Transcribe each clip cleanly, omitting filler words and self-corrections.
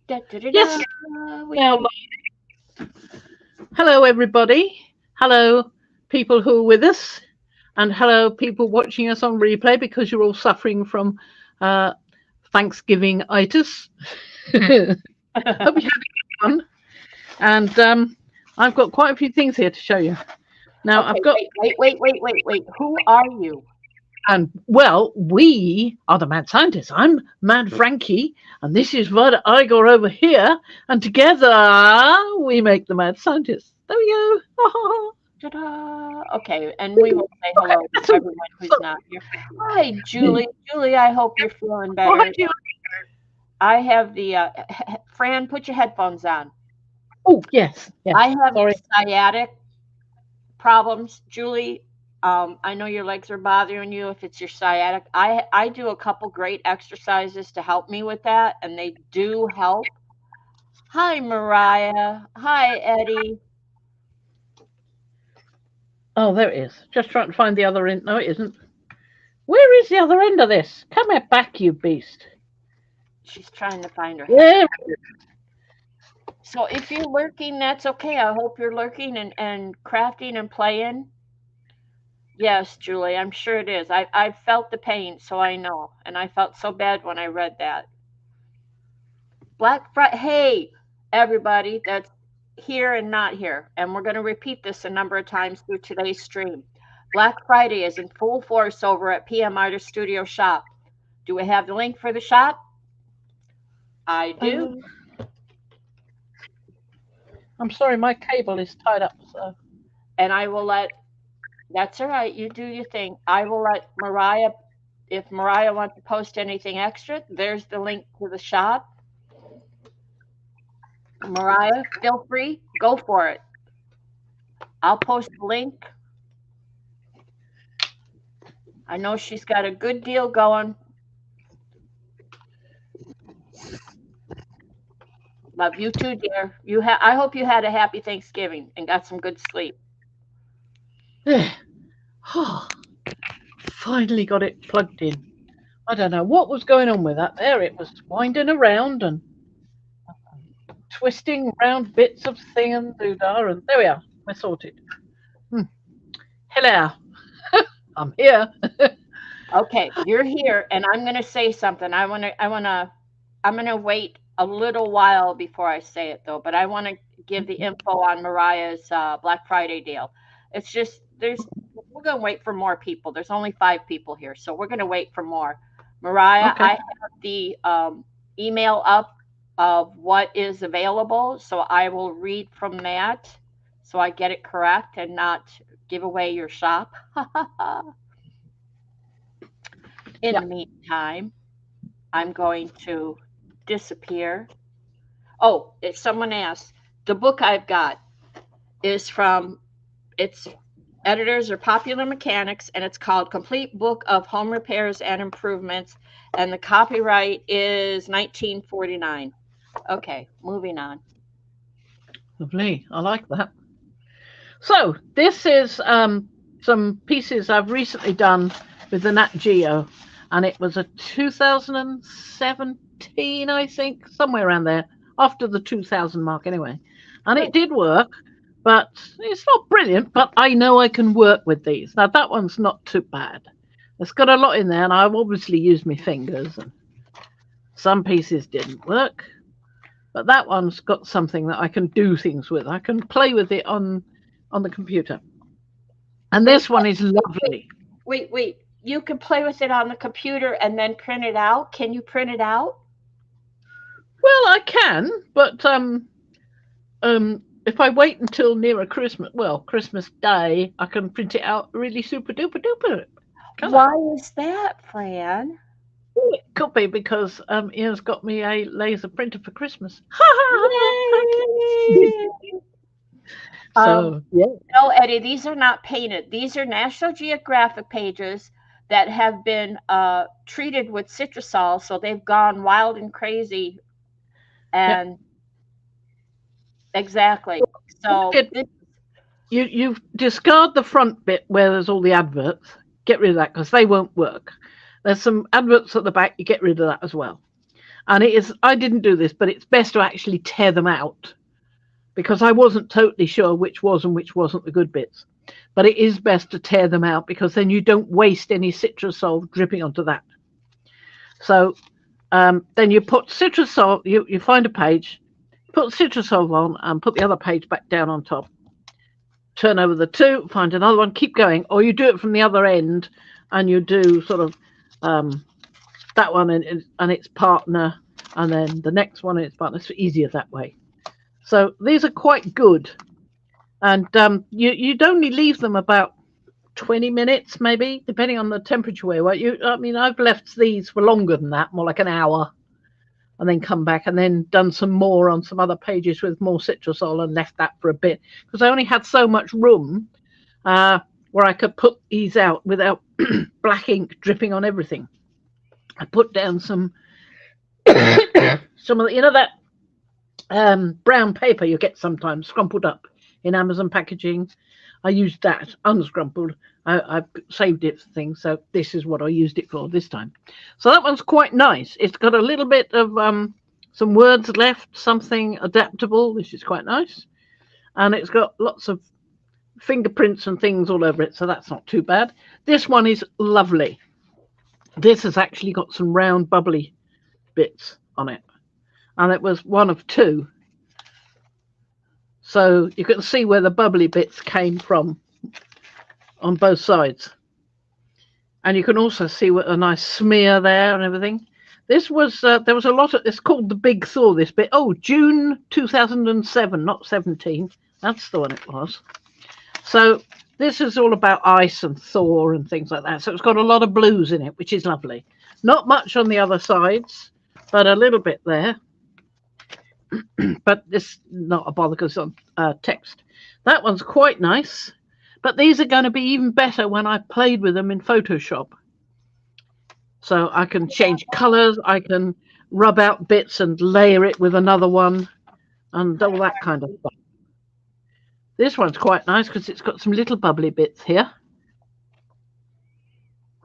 Da, da, da, Yes. da. Now, hello, everybody. Hello, people who are with us, and hello, people watching us on replay because you're all suffering from uh, Thanksgiving itis. Hope you had a good one. And I've got quite a few things here to show you. Now, I've Okay, got, wait. Who are you? and well, we are the Mad Scientists. I'm Mad Frankie, and this is what I got over here, and together we make the Mad Scientists. There we go. Ta-da. Okay, and we will say hello to That's all. everyone who's So, not here. Hi, Julie. Julie, I hope you're feeling oh, hi, better. Julie. I have the Fran. Put your headphones on. Oh, yes, yes. I have Sorry. sciatic problems, Julie. I know your legs are bothering you. If it's your sciatic, I do a couple great exercises to help me with that, and they do help. Hi, Mariah. Hi, Eddie. Oh, there it is. Just trying to find the other end. No, it isn't. Where is the other end of this? Come here back, you beast. She's trying to find her head. There. So if you're lurking, that's okay. I hope you're lurking and crafting and playing. Yes, Julie, I'm sure it is. I've felt the pain, so I know. And I felt so bad when I read that. Black Friday. Hey, everybody that's here and not here. And we're going to repeat this a number of times through today's stream. Black Friday is in full force over at PM Artist Studio Shop. Do we have the link for the shop? I do. Uh, I'm sorry, my cable is tied up. So And I will let, that's all right. You do your thing. I will let Mariah, if Mariah wants to post anything extra, there's the link to the shop. Mariah, feel free. Go for it. I'll post the link. I know she's got a good deal going. Love you too, dear. I hope you had a happy Thanksgiving and got some good sleep. there. Oh, finally got it plugged in. I don't know what was going on with that. There it was winding around and twisting round bits of thing and doodah, and there we are. We're sorted. Hmm. Hello. I'm here. Okay, you're here, and I'm gonna say something. I'm gonna wait a little while before I say it though. But I want to give the info on Mariah's Black Friday deal. It's just we're gonna wait for more people. There's only 5 people here, so we're gonna wait for more. Mariah, Okay. I have the email up of what is available, so I will read from that, so I get it correct and not give away your shop. In Yeah. the meantime, I'm going to disappear. Oh, if someone asks, the book I've got is from its editors are Popular Mechanics, and it's called Complete Book of Home Repairs and Improvements, and the copyright is 1949. Okay, moving on. Lovely. I like that. So this is some pieces I've recently done with the Nat Geo, and it was a 2017, I think, somewhere around there, after the 2000 mark anyway. And Good. it did work, but it's not brilliant, but I know I can work with these. Now that one's not too bad. It's got a lot in there, and I've obviously used my fingers, and some pieces didn't work. But that one's got something that I can do things with. I can play with it on the computer. And Wait, this one is wait, lovely. wait. You can play with it on the computer and then print it out. Can you print it out? Well, I can, but if I wait until nearer Christmas, well, Christmas Day, I can print it out really super duper duper, can I? Why is that, Fran? It could be because Ian's got me a laser printer for Christmas. Ha ha! Yay! Um, So yeah, no, Eddie, these are not painted. These are National Geographic pages that have been treated with citrusol, so they've gone wild and crazy. yeah. And exactly. So It, you discard the front bit where there's all the adverts. Get rid of that because they won't work. There's some adverts at the back. You get rid of that as well. And it is, I didn't do this, but it's best to actually tear them out because I wasn't totally sure which was and which wasn't the good bits. But it is best to tear them out because then you don't waste any citrusol dripping onto that. So then you put citrusol, you find a page, put citrusol on and put the other page back down on top. Turn over the two, find another one, keep going. Or you do it from the other end and you do sort of that one and its partner, and then the next one and its partner. It's easier that way. So these are quite good. And you'd only leave them about 20 minutes, maybe, depending on the temperature where I mean, I've left these for longer than that, more like an hour, and then come back and then done some more on some other pages with more citrusol and left that for a bit because I only had so much room where I could put these out without black ink dripping on everything. I put down some of the, brown paper you get sometimes scrumpled up in Amazon packaging. I used that unscrumpled. I saved it for things, so this is what I used it for this time. So that one's quite nice. It's got a little bit of some words left, something adaptable, which is quite nice. And it's got lots of fingerprints and things all over it, so that's not too bad. This one is lovely. This has actually got some round bubbly bits on it. And it was one of two. So you can see where the bubbly bits came from on both sides. And you can also see what a nice smear there and everything. This was, there was a lot of, it's called the Big Thaw, this bit. Oh, June 2007, not 17. That's the one it was. So this is all about ice and thaw and things like that. So it's got a lot of blues in it, which is lovely. Not much on the other sides, but a little bit there. But this not a bother because it's on text. That one's quite nice, but these are going to be even better when I played with them in Photoshop. So I can change colors, I can rub out bits and layer it with another one and all that kind of stuff. This one's quite nice because it's got some little bubbly bits here.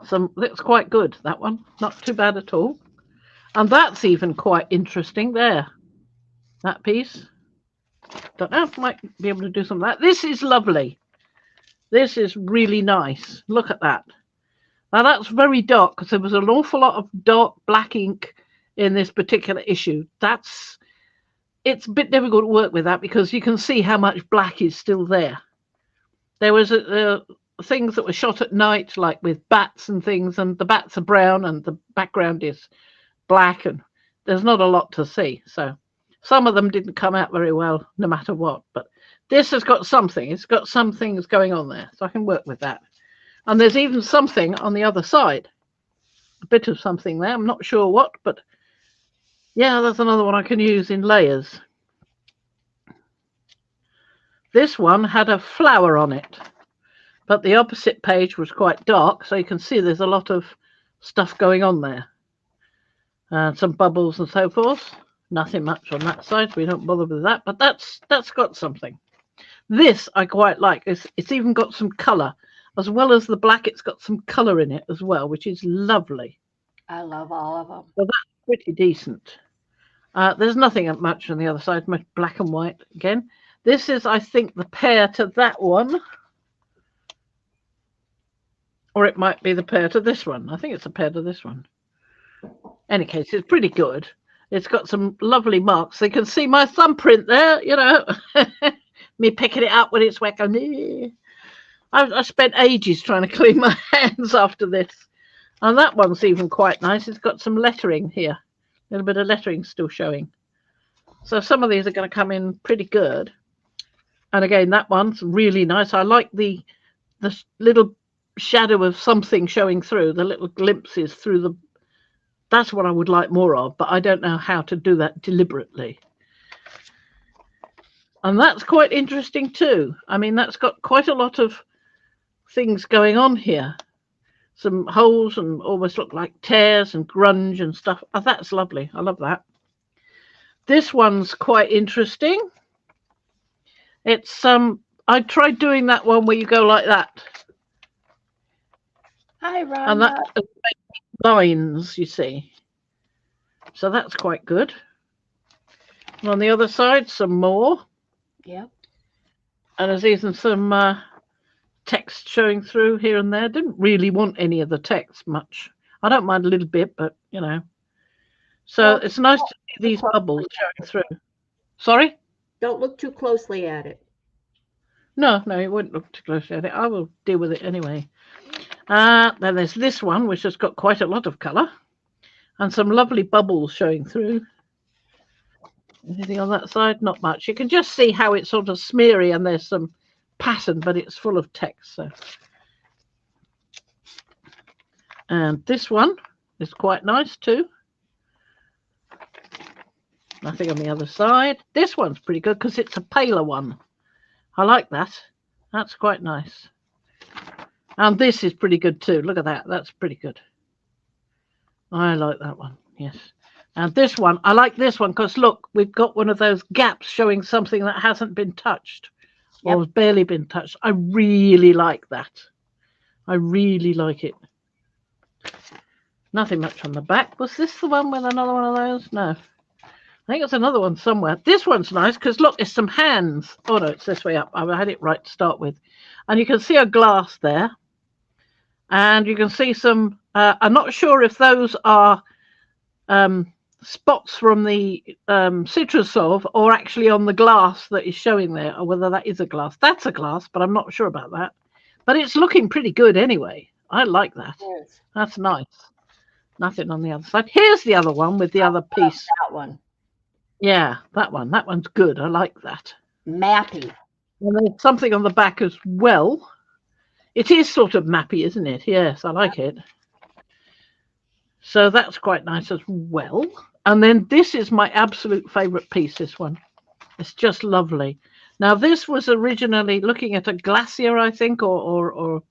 That's quite good, that one. Not too bad at all. And that's even quite interesting there. That piece. Don't know if I might be able to do some of that. This is lovely. This is really nice. Look at that. Now that's very dark because there was an awful lot of dark black ink in this particular issue. It's a bit difficult to work with that because you can see how much black is still there. There was things that were shot at night, like with bats and things, and the bats are brown and the background is black, and there's not a lot to see. So some of them didn't come out very well, no matter what. But this has got something. It's got some things going on there, so I can work with that. And there's even something on the other side. A bit of something there. I'm not sure what, but yeah, that's another one I can use in layers. This one had a flower on it, but the opposite page was quite dark, so you can see there's a lot of stuff going on there. Some bubbles and so forth. Nothing much on that side, so we don't bother with that, but that's got something. This I quite like. It's even got some colour. As well as the black, it's got some colour in it as well, which is lovely. I love all of them. So that's pretty decent. There's nothing much on the other side, much black and white again. This is, I think, the pair to that one. Or it might be the pair to this one. I think it's a pair to this one. Any case, it's pretty good. It's got some lovely marks. You can see my thumbprint there, you know. Me picking it up when it's wet. I spent ages trying to clean my hands after this. And that one's even quite nice. It's got some lettering here. A little bit of lettering still showing. So some of these are going to come in pretty good. And again, that one's really nice. I like the little shadow of something showing through, the little glimpses through the... That's what I would like more of, but I don't know how to do that deliberately. And that's quite interesting too. I mean, that's got quite a lot of things going on here. Some holes and almost look like tears and grunge and stuff. Oh, that's lovely. I love that. This one's quite interesting. It's I tried doing that one where you go like that. Hi, Rhonda. And that lines, you see. So that's quite good. And on the other side, some more. Yep. And there's even some text showing through here and there. Didn't really want any of the text much. I don't mind a little bit, but you know. So Well, it's nice to see these bubbles showing through. Sorry? don't look too closely at it. No, no, you wouldn't look too closely at it. I will deal with it anyway. Then there's this one, which has got quite a lot of colour. And some lovely bubbles showing through. Anything on that side? Not much. You can just see how it's sort of smeary and there's some pattern, but it's full of text. So, and this one is quite nice too. Nothing on the other side. This one's pretty good because it's a paler one. I like that. That's quite nice. And this is pretty good too. Look at that. That's pretty good. I like that one. Yes. And this one, I like this one because look, we've got one of those gaps showing something that hasn't been touched or has barely been touched. I really like that. I really like it. Nothing much on the back. Was this the one with another one of those? No. I think it's another one somewhere. This one's nice because look, it's some hands. Oh no, it's this way up. I had it right to start with. And you can see a glass there. And you can see some, I'm not sure if those are spots from the citrus solve or actually on the glass that is showing there, or whether that is a glass. That's a glass, but I'm not sure about that. But it's looking pretty good anyway. I like that. Yes. That's nice. Nothing on the other side. Here's the other one with the other piece. That one. Yeah, that one. That one's good. I like that. Mappy. And there's something on the back as well. It is sort of mappy, isn't it? Yes, I like it. So that's quite nice as well. And then this is my absolute favourite piece, this one. It's just lovely. Now, this was originally looking at a glacier, I think, or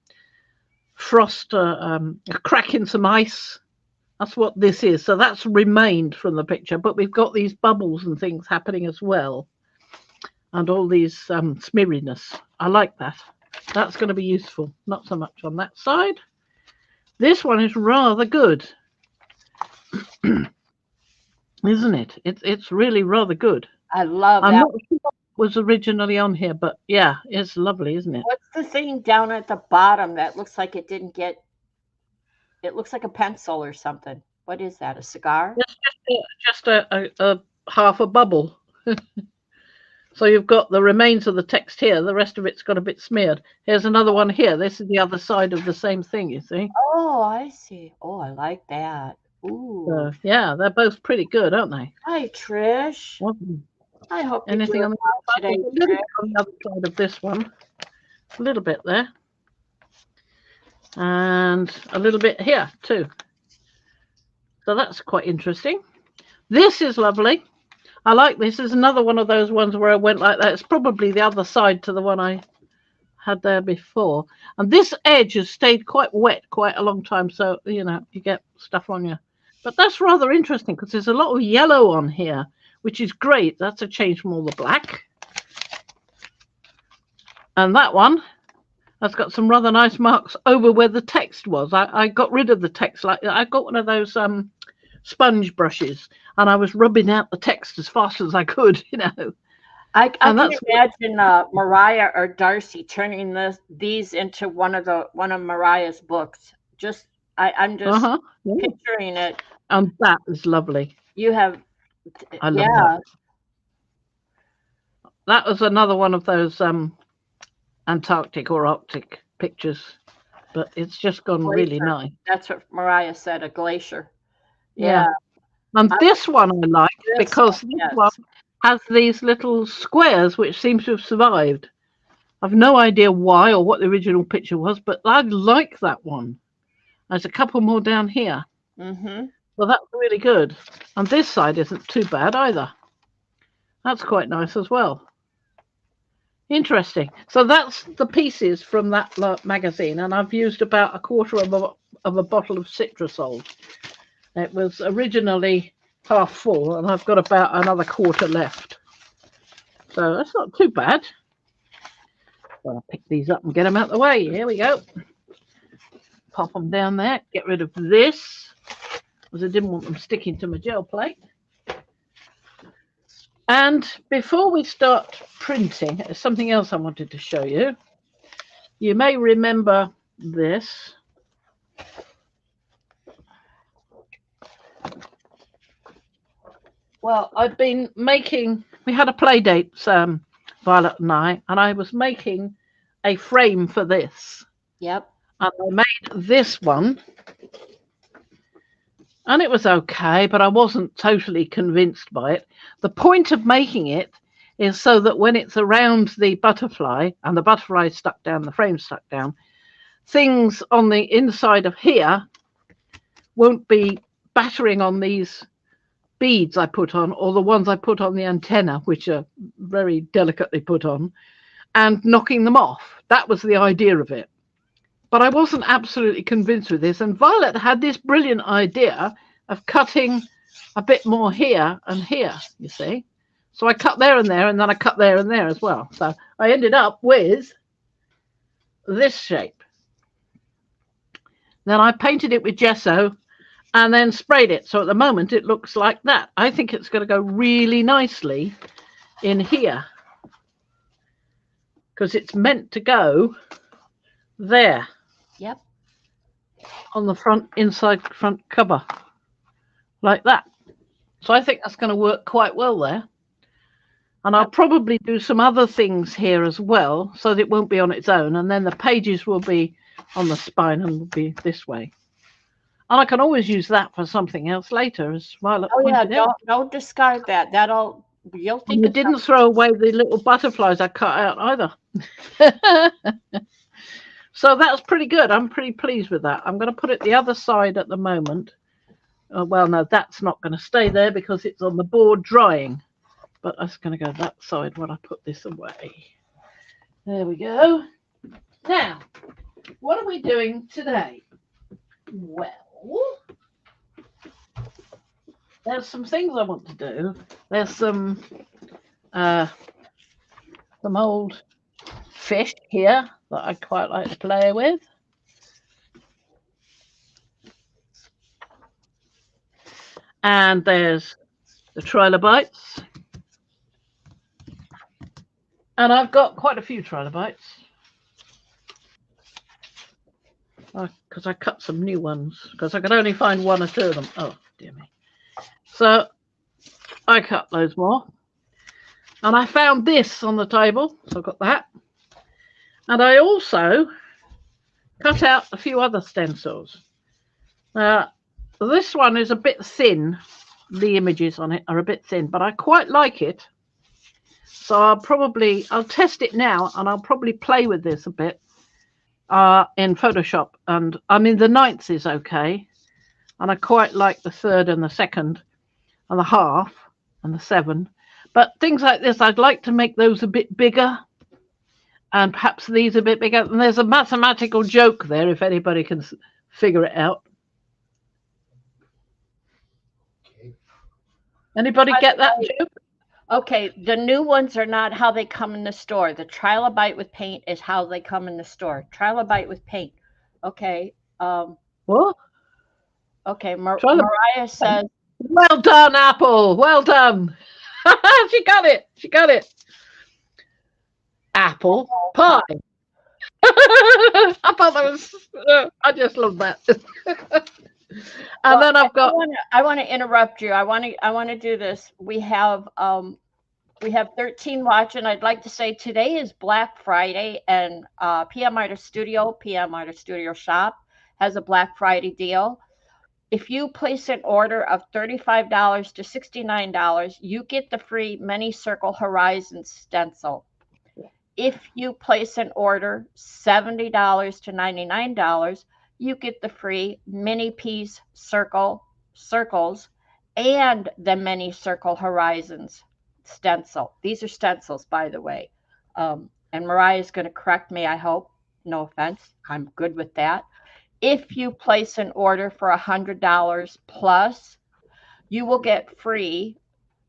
frost, a crack in some ice. That's what this is. So that's remained from the picture. But we've got these bubbles and things happening as well. And all these smeariness. I like that. That's going to be useful. Not so much on that side. This one is rather good. Isn't it? It's really rather good. I love I'm that. not sure what was originally on here, but yeah, it's lovely, isn't it? What's the thing down at the bottom that looks like it didn't get? It looks like a pencil or something. What is that? A cigar? It's just a half a bubble. So you've got the remains of the text here. The rest of it's got a bit smeared. Here's another one here. This is the other side of the same thing, you see. Oh, I see. Oh, I like that. Ooh. Yeah, they're both pretty good, aren't they? Hi, Trish. I hope Anything on the other side? on the other side of this one? A little bit there. And a little bit here too. So that's quite interesting. This is lovely. I like this. Is another one of those ones where I went like that. It's probably the other side to the one I had there before. And this edge has stayed quite wet quite a long time. So, you know, you get stuff on you. But that's rather interesting because there's a lot of yellow on here, which is great. That's a change from all the black. And that one has got some rather nice marks over where the text was. I got rid of the text. Like I got one of those sponge brushes and I was rubbing out the text as fast as I could, you know. I can imagine Mariah or Darcy turning these into one of Mariah's books. I'm just picturing it. And that is lovely. You have, I love that. That was another one of those Antarctic or Arctic pictures, but it's just gone really nice. That's what Mariah said, a glacier. Yeah. And this one I like because this one has these little squares which seem to have survived. I've no idea why or what the original picture was, but I like that one. There's a couple more down here. Mm-hmm. Well, that's really good. And this side isn't too bad either. That's quite nice as well. Interesting. So that's the pieces from that magazine, and I've used about a quarter of a bottle of citrusol. It was originally half full, and I've got about another quarter left. So that's not too bad. So I'll pick these up and get them out of the way. Here we go. Pop them down there. Get rid of this. because I didn't want them sticking to my gel plate. And before we start printing, there's something else I wanted to show you. You may remember this. Well, I've been making, we had a play date, Violet and I was making a frame for this. Yep. And I made this one, and it was okay, but I wasn't totally convinced by it. The point of making it is so that when it's around the butterfly, and the butterfly is stuck down, the frame stuck down, things on the inside of here won't be battering on these beads I put on, or the ones I put on the antenna, which are very delicately put on, and knocking them off. That was the idea of it. But I wasn't absolutely convinced with this. And Violet had this brilliant idea of cutting a bit more here and here, you see. So I cut there, and then I cut there and there as well. So I ended up with this shape. Then I painted it with gesso and then sprayed it. So at the moment it looks like that. I think it's going to go really nicely in here, because it's meant to go there. Yep. On the front, inside front cover, like that. So I think that's going to work quite well there. And I'll probably do some other things here as well, so that it won't be on its own. And then the pages will be on the spine and will be this way. And I can always use that for something else later, as Violet pointed out. Don't discard that. You'll think. You didn't throw away the little butterflies I cut out either. So that's pretty good. I'm pretty pleased with that. I'm going to put it the other side at the moment. Well, no, that's not going to stay there because it's on the board drying. But that's going to go that side when I put this away. There we go. Now, what are we doing today? Well, there's some things I want to do. There's some old fish here that I quite like to play with. And there's the trilobites. And I've got quite a few trilobites, because I cut some new ones, because I could only find one or two of them. Oh, dear me. So I cut those more. And I found this on the table, so I've got that. And I also cut out a few other stencils. This one is a bit thin. The images on it are a bit thin, but I quite like it. So I'll test it now, and I'll probably play with this a bit in Photoshop. And I mean, the 9th is okay. And I quite like the 3rd and the 2nd and the half and the 7. But things like this, I'd like to make those a bit bigger, and perhaps these a bit bigger. And there's a mathematical joke there, if anybody can figure it out. Anybody get that joke? Okay, the new ones are not how they come in the store. The trilobite with paint is how they come in the store. Trilobite with paint. Okay. What? Okay, Mariah says, well done, Apple. Well done. She got it. She got it. Apple pie. I thought that was, I just love that. And then I've got. I want to interrupt you. I want to do this. We have 13 watching. I'd like to say today is Black Friday, and PM Artist Studio Shop has a Black Friday deal. If you place an order of $35 to $69, you get the free Many Circle Horizon stencil. If you place an order $70 to $99, you get the free mini piece circles and the Many Circle Horizons stencil. These are stencils, by the way. And Mariah's going to correct me, I hope. No offense. I'm good with that. If you place an order for $100 plus, you will get free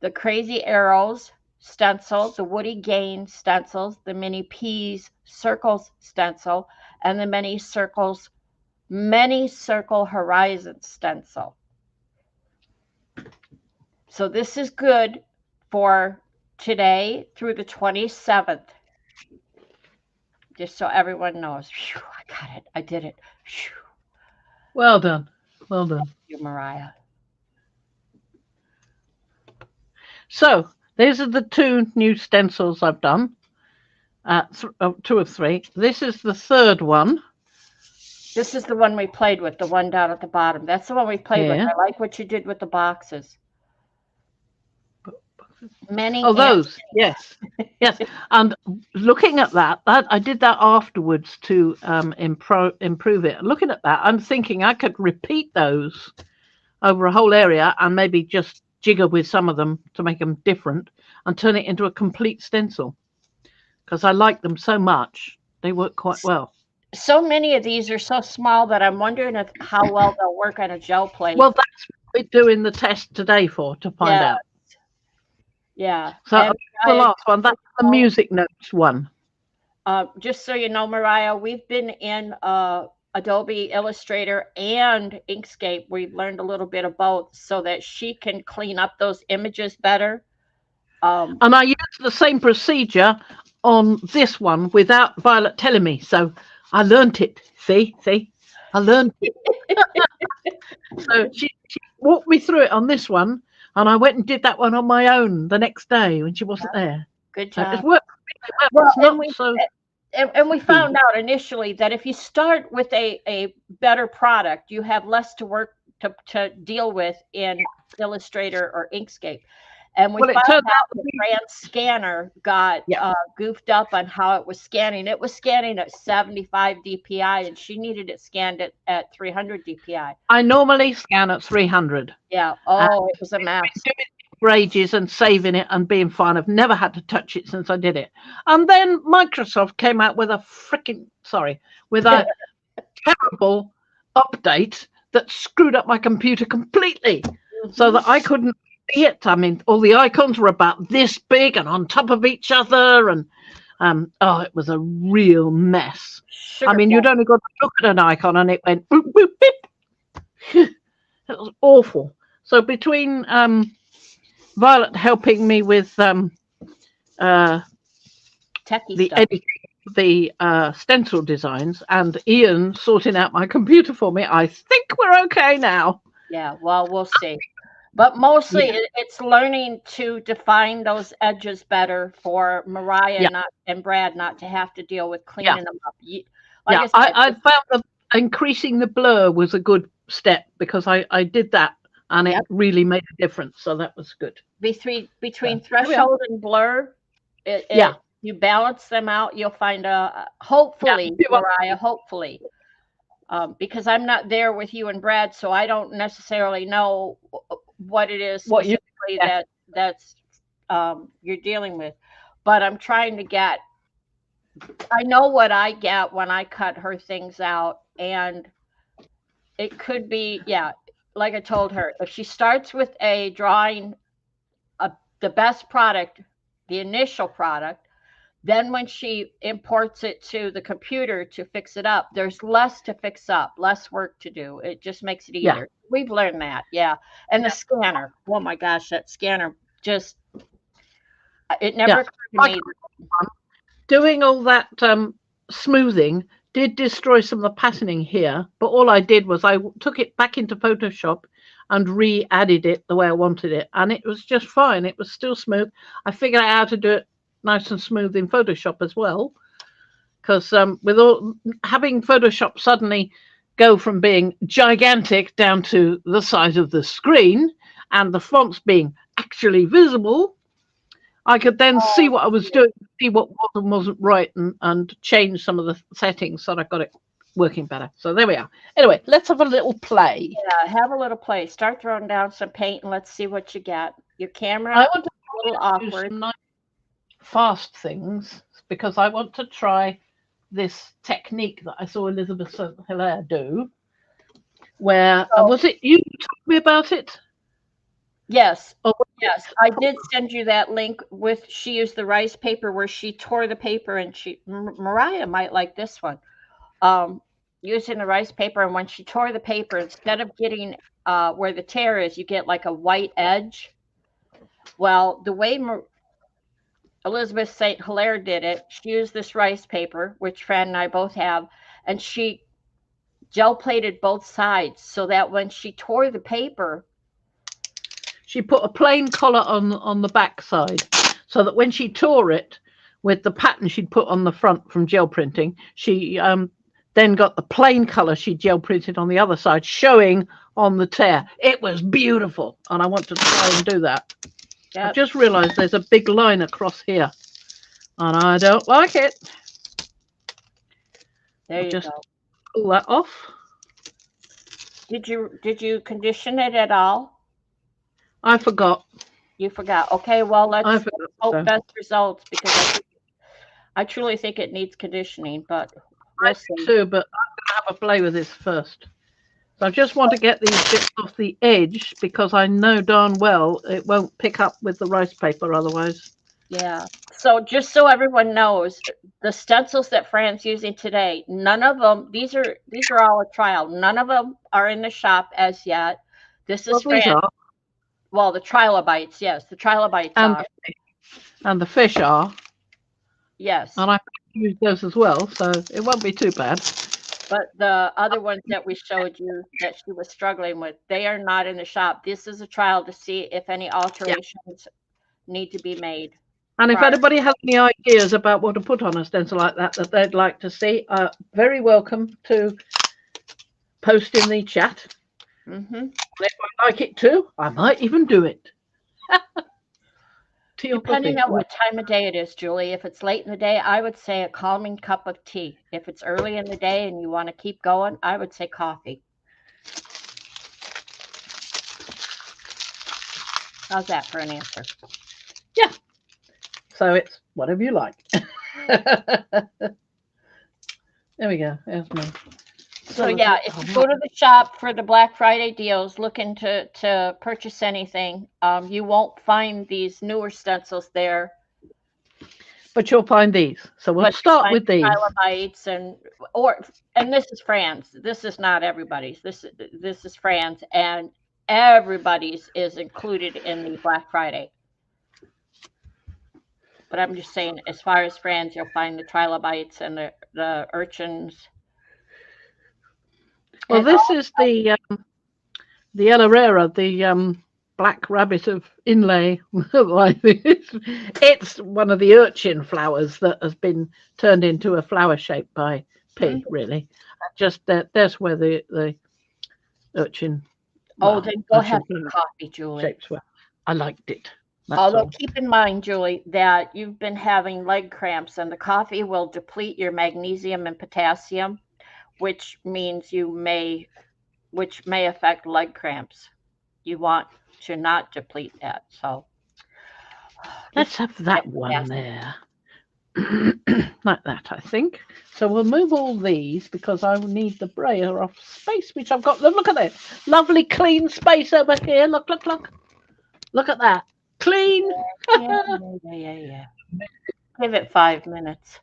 the Crazy Arrows stencil, the Woody Gain stencils, the Mini Peas Circles stencil, and the Many Circle Horizon stencil. So this is good for today through the 27th, just so everyone knows. Phew, I got it. I did it. Phew, Well done. Well done. you, Mariah. So these are the two new stencils I've done. Two of three. This is the third one. This is the one we played with, the one down at the bottom. That's the one we played with. Yeah. I like what you did with the boxes. Many Oh, and those. Yes. Yes. And looking at that I did that afterwards to improve it. Looking at that, I'm thinking I could repeat those over a whole area and maybe just jigger with some of them to make them different and turn it into a complete stencil because I like them so much. They work quite well. so many of these are so small that I'm wondering how well they'll work on a gel plate. Well, that's what we're doing the test today to find Yeah, out. yeah. So And the last one, that's the music notes one. just so you know, Mariah, we've been in Adobe Illustrator and Inkscape. We've learned a little bit of both so that she can clean up those images better. And I used the same procedure on this one without Violet telling me. So I learnt it. See, I learned it. So she walked me through it on this one, and I went and did that one on my own the next day when she wasn't there. Good So job. it's worked really well. Well, It's not and we so. and we found out initially that if you start with a better product, you have less to work to deal with in Illustrator or Inkscape. And we Well, it found turned out out to the be. brand scanner got Yeah. goofed up on how it was scanning. It was scanning at 75 DPI, and she needed it scanned at 300 DPI. I normally scan at 300. Yeah. And Oh, it was a mess. doing it for ages and saving it and being fine. I've never had to touch it since I did it. And then Microsoft came out with a terrible update that screwed up my computer completely so that I couldn't see it. I mean, all the icons were about this big and on top of each other. And it was a real mess. Sugar I mean, you'd plum. only got to look at an icon and it went boop, boop, beep. It was awful. So between Violet helping me with Techie the stuff. editing, the stencil designs, and Ian sorting out my computer for me, I think we're okay now. Yeah. Well, we'll see. But mostly Yeah, it's learning to define those edges better for Mariah yeah, and Brad not to have to deal with yeah, cleaning them up. Like yeah. I said, I found that increasing the blur was a good step because I did that and it yep, really made a difference. So that was good. between There we are. threshold and blur, Yeah, you balance them out, you'll find yeah. hopefully, Mariah, hopefully, because I'm not there with you and Brad, so I don't necessarily know what it is What you? specifically Yeah, that's you're dealing with. But I'm trying to get. I know what I get when I cut her things out, and it could be, yeah, like I told her, if she starts with a drawing, the best product, the initial product, then when she imports it to the computer to fix it up, there's less to fix up, less work to do. It just makes it yeah, easier. We've learned that, yeah. And the scanner, oh my gosh, that scanner just, it never yeah. occurred to Like me. doing all that smoothing did destroy some of the patterning here, but all I did was I took it back into Photoshop and re-added it the way I wanted it, and it was just fine. It was still smooth. I figured out how to do it nice and smooth in Photoshop as well, because with all having Photoshop suddenly go from being gigantic down to the size of the screen and the fonts being actually visible, I could then see Oh, what I was doing, see what was and wasn't right, and change some of the settings so that I got it working better. So there we are. Anyway, let's have a little play. yeah, have a little play. Start throwing down some paint and let's see what you get. Your camera, I want to a little do awkward. some nice fast things because I want to try this technique that I saw Elizabeth St Hillaire do. Where So, was it you told me about it? yes, Or was yes, I did send you that link with she used the rice paper where she tore the paper and Mariah might like this one. Using the rice paper and when she tore the paper instead of getting where the tear is, you get like a white edge. Well, the way Elizabeth St Hillaire did it, she used this rice paper, which Fran and I both have, and she gel plated both sides so that when she tore the paper, She put a plain collar on the back side, so that when she tore it with the pattern she'd put on the front from gel printing, she then got the plain colour she gel printed on the other side, showing on the tear. It was beautiful, and I want to try and do that. I've yep, just realised there's a big line across here, and I don't like it. there I'll you just go. pull that off. Did you condition it at all? I forgot. You forgot. Okay, well I let's forgot. hope So best results because I truly think it needs conditioning, but I we'll do see. too, but I'm going to have a play with this first. So I just want to get these bits off the edge because I know darn well it won't pick up with the rice paper otherwise. Yeah. So just so everyone knows, the stencils that Fran's using today, none of them, these are all a trial. None of them are in the shop as yet. This is Well, these Fran. are, Well, the trilobites, yes, the trilobites and are. and the fish are, Yes. and I use those as well, so it won't be too bad. But the other ones that we showed you that she was struggling with, they are not in the shop. This is a trial to see if any Yeah. alterations need to be made And if prior. anybody has any ideas about what to put on a stencil like that they'd like to see, very welcome to post in the chat. Hmm. And if I like it too, I might even do it. Tea or Depending coffee? on what time of day it is, Julie. If it's late in the day, I would say a calming cup of tea. If it's early in the day and you want to keep going, I would say coffee. How's that for an answer? Yeah. So it's whatever you like. There we go. There's me. So yeah, if you go to the shop for the Black Friday deals, looking to purchase anything, you won't find these newer stencils there. But you'll find these. So we'll But you start find with these. trilobites and this is Fran's. This is not everybody's. This is Fran's, and everybody's is included in the Black Friday. But I'm just saying, as far as Fran's, you'll find the trilobites and the urchins. Well, And this is the Elorera, the black rabbit of inlay. It's one of the urchin flowers that has been turned into a flower shape by P. Really, just there's where the urchin. oh, Well, then go urchin have your coffee, Julie. shapes were. I liked it. That's Although all. keep in mind, Julie, that you've been having leg cramps, and the coffee will deplete your magnesium and potassium, which means which may affect leg cramps. You want to not deplete that. So Let's have that one there. Like that, I think. So we'll move all these because I need the brayer off space, which I've got. Look at that. Lovely clean space over here. Look, look, look. Look at that. Clean. yeah. Give it 5 minutes.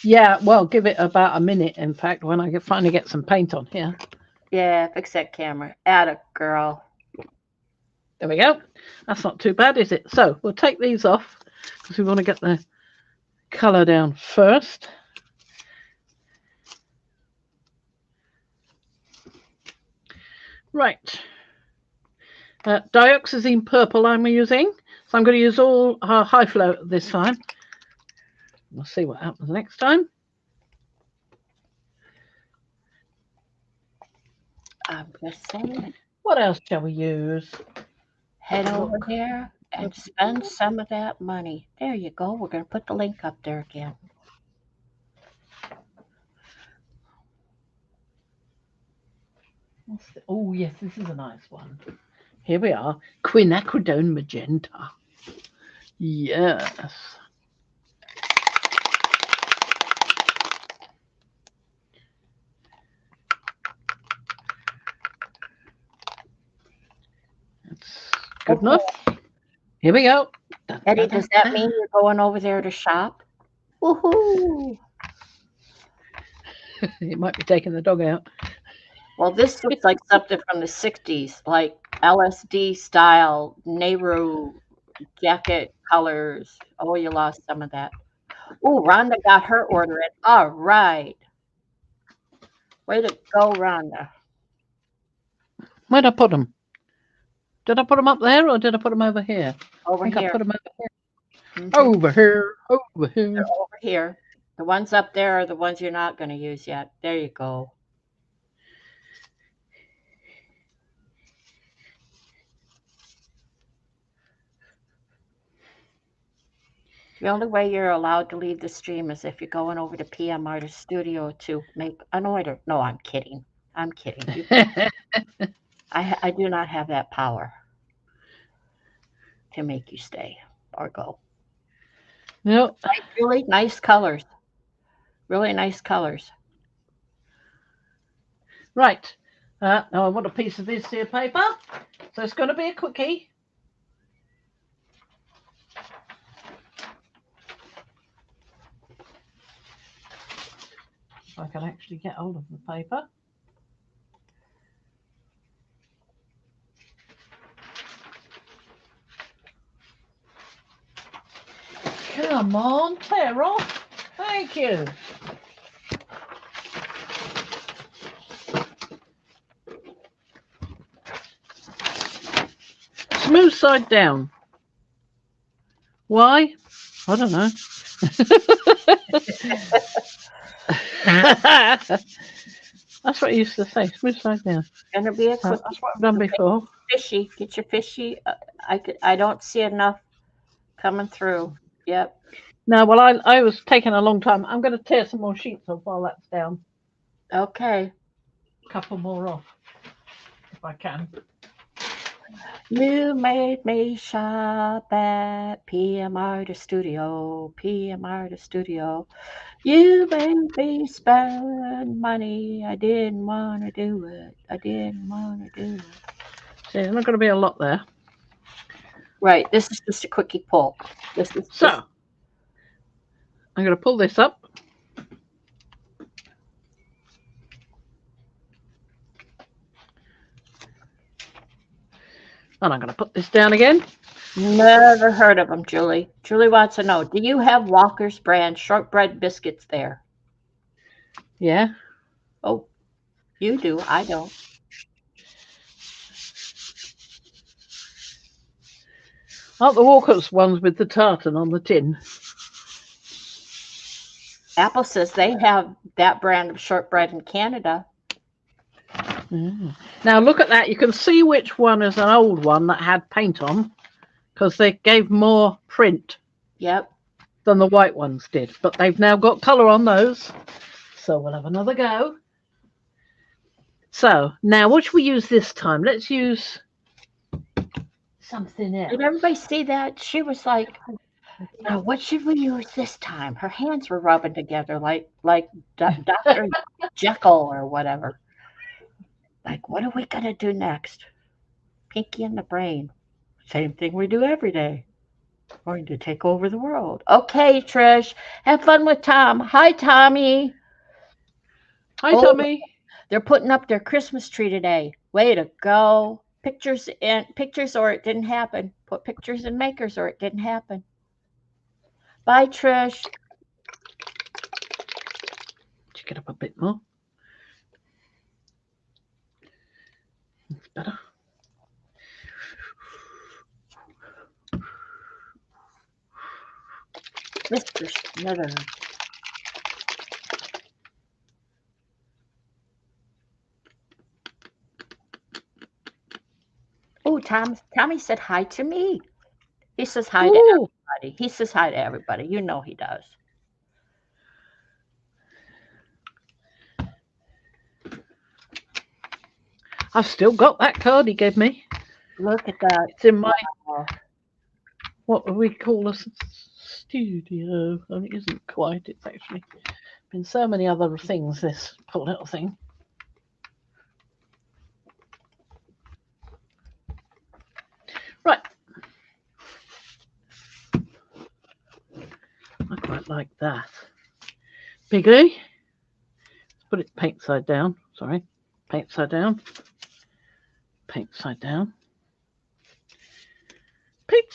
Yeah, well, give it about a minute, in fact, when I finally get some paint on here. Yeah, fix that camera. Atta girl. There we go. That's not too bad, is it? So we'll take these off because we want to get the colour down first. Right. Dioxazine purple I'm using. So I'm going to use all high flow this time. We'll see what happens next time. I'm just saying. What else shall we use? Head over there and spend some of that money. There you go. We're going to put the link up there again. Oh, yes, this is a nice one. Here we are. Quinacridone magenta. Yes. That's good enough. Here we go. Eddie, does that mean you're going over there to shop? Woohoo! It might be taking the dog out. Well, this looks like something from the 60s, like LSD style Nehru jacket colors. Oh, you lost some of that. Oh, Rhonda got her order in. All right. Way to go, Rhonda. Where'd I put them? Did I put them up there or did I put them over here? I Over think I here. put them over here. Hmm. Over here. Over They're here. over here. The ones up there are the ones you're not going to use yet. There you go. The only way you're allowed to leave the stream is if you're going over to PM Artist Studio to make an order. No, I'm kidding. I'm kidding. I do not have that power to make you stay or go. Yep. Really nice colors. Really nice colors. Right. Now I want a piece of this here paper. So it's going to be a quickie. If I can actually get hold of the paper. Come on, tear off. Thank you. Smooth side down. Why? I don't know. That's what I used to say. Smooth side down. Gonna be a quick. That's what I've done before. Fishy. Get your fishy. I don't see enough coming through. Yep. No, well, I was taking a long time. I'm going to tear some more sheets off while that's down. Okay. A couple more off, if I can. You made me shop at PM Artist Studio. PM Artist Studio. You made me spend money. I didn't want to do it. I didn't want to do it. See, there's not going to be a lot there. Right. This is just a quickie pull. So, I'm going to pull this up. And I'm going to put this down again. Never heard of them, Julie. Julie wants to know, do you have Walker's brand shortbread biscuits there? Yeah. Oh, you do. I don't. Aren't the Walker's ones with the tartan on the tin? Apple says they have that brand of shortbread in Canada. Now look at that. You can see which one is an old one that had paint on because they gave more print. Yep. Than the white ones did. But they've now got colour on those. So we'll have another go. So now what should we use this time? Let's use something else. Did everybody see that? She was like, now what should we use this time? Her hands were rubbing together like Dr. Jekyll or whatever. Like, what are we going to do next? Pinky in the brain. Same thing we do every day. Going to take over the world. Okay, Trish. Have fun with Tom. Hi, Tommy. Hi, Tommy. They're putting up their Christmas tree today. Way to go. Pictures or it didn't happen. Put pictures in makers or it didn't happen. Bye, Trish. Did you get up a bit more? That's better. Mr. Smithers. Oh, Tommy said hi to me. He says hi to everybody. He says hi to everybody. You know he does. I've still got that card he gave me. Look at that. It's in my, what we call a studio. I mean, it isn't quite. It's actually been so many other things, this poor little thing. Right. I quite like that. Bigly. Let's put it paint side down. Sorry. Paint side down. Paint side down.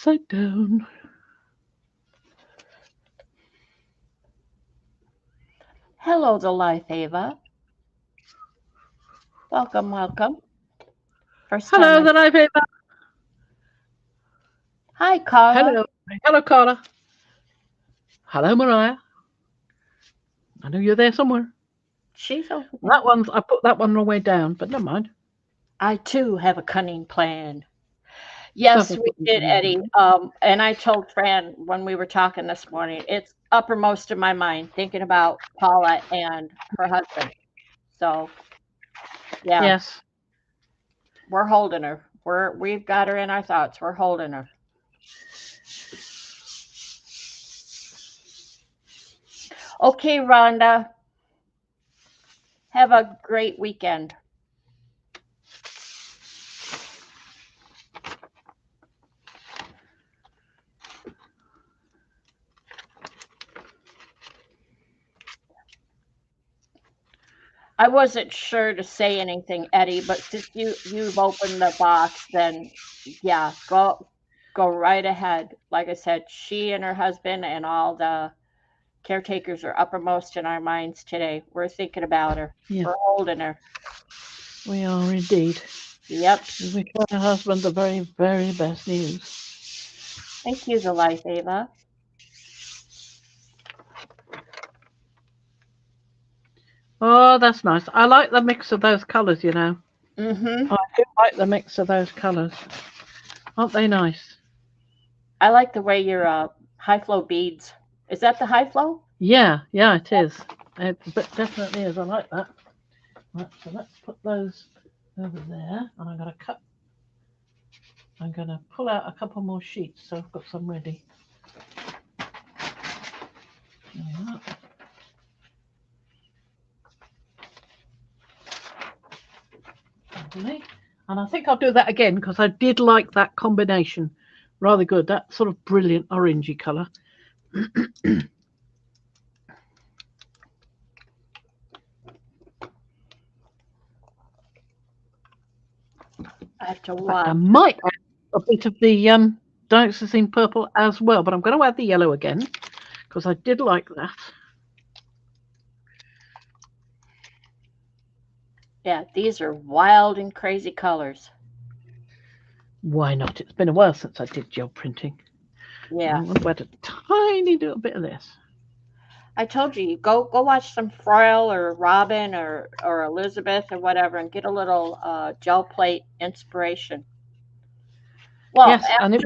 upside down. Hello, the life, Ava. Welcome, welcome. First time Hello, I. the live Ava. Hi, Carla. Hello. Hello, Carla. Hello, Mariah. I know you're there somewhere. She's over there. That one's, I put that one the wrong way down, but never mind. I too have a cunning plan. So Yes, we did, Eddie. And I told Fran when we were talking this morning, it's uppermost in my mind, thinking about Paula and her husband. So yeah, yes. we're holding her. We've got her in our thoughts. We're holding her. Okay, Rhonda. Have a great weekend. I wasn't sure to say anything, Eddie, but since you've opened the box, then yeah, go right ahead. Like I said, she and her husband and all the caretakers are uppermost in our minds today. We're thinking about her. Yes, We're holding her. we are indeed. Yep. We wish her husband the very, very best news. Thank you, the life, Ava. Oh, that's nice. I like the mix of those colours, you know. Mm-hmm. I do like the mix of those colours. Aren't they nice? I like the way your high flow beads. Is that the high flow? Yeah, yeah, it is. It definitely is. I like that. Right, so let's put those over there. And I'm going to cut. I'm going to pull out a couple more sheets so I've got some ready. There we are. Lovely. And I think I'll do that again because I did like that combination. Rather good. That sort of brilliant orangey colour. I have to In fact, I watch. might add a bit of the dioxazine purple as well, but I'm going to add the yellow again because I did like that. Yeah, these are wild and crazy colors. Why not? It's been a while since I did gel printing. Yeah. I'm going to add a tiny little bit of this. I told you, go watch some Froyle or Robin or Elizabeth or whatever, and get a little gel plate inspiration. Well, Yes, and it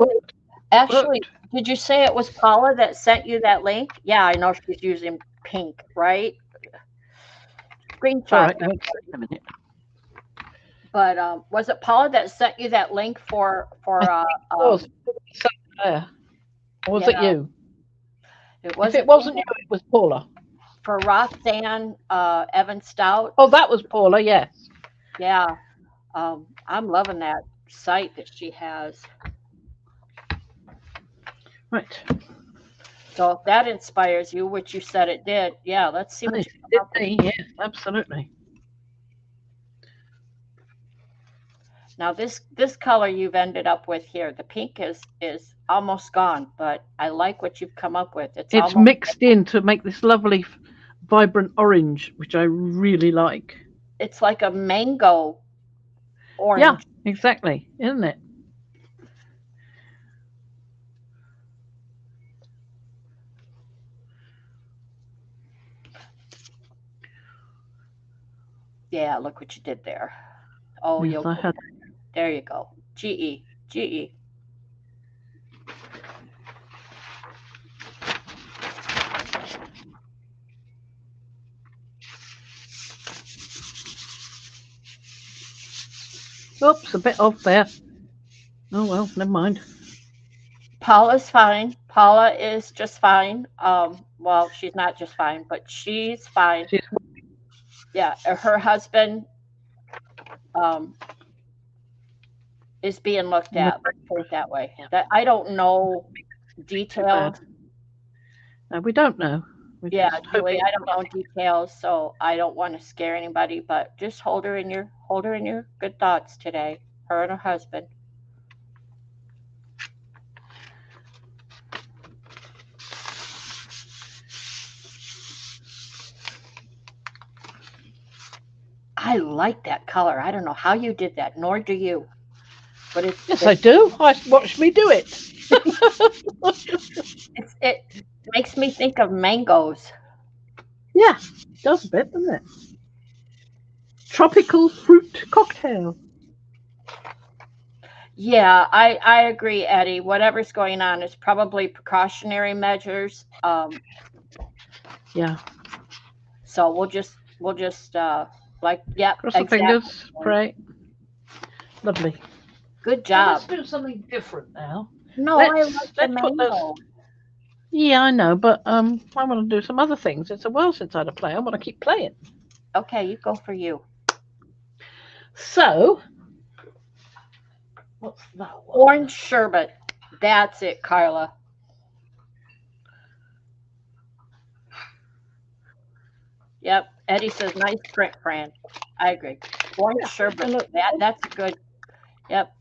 actually, worked. did you say it was Paula that sent you that link? Yeah, I know she's using pink, right? It's all Screenshot right. that. Wait a minute. But was it Paula that sent you that link I for think it was there. Or was it yeah, you? it If it wasn't me, wasn't you, it was Paula. for Roxanne Evan Stout. Oh, that was Paula. Yes. Yeah, I'm loving that site that she has. Right. So if that inspires you, which you said it did, yeah, let's see what Nice. you Did come up with. me? Yes, absolutely. Now this color you've ended up with here, the pink is almost gone, but I like what you've come up with. It's It's almost mixed in to make this lovely, vibrant orange, which I really like. it's like a mango Yeah, orange. exactly, isn't it? Yeah, look what you did there. Oh, Yes, you'll I get had. there. There you go. GE. Oops, a bit off there. Oh well, never mind. Paula's fine. Paula is just fine. Well, she's not just fine, but she's fine. She's Yeah, her husband um is being looked no, at. Let's put it that way. yeah, That I don't know too bad. details. We don't know. We're Yeah, just Julie, hoping I for don't know nothing. details, so I don't want to scare anybody, but just hold her in your good thoughts today. Her and her husband. I like that color. I don't know how you did that, nor do you. But Yes, I do. Watch me do it. it makes me think of mangoes. Yeah, does a bit, doesn't it? Tropical fruit cocktail. Yeah, I agree, Eddie. Whatever's going on is probably precautionary measures. Yeah. So we'll just like, yep, Cross the exactly. fingers. Pray. Lovely. Good So let's job. do something different now. No, I like the Let's put those. mango. Yeah, I know, but I want to do some other things. It's a while since I had a play. I want to keep playing. Okay, you go for you. So, what's that one? Orange sherbet. That's it, Carla. Yep. Eddie says nice print, Fran. I agree. Orange Yeah, sherbet. and look, That's a good. Yep.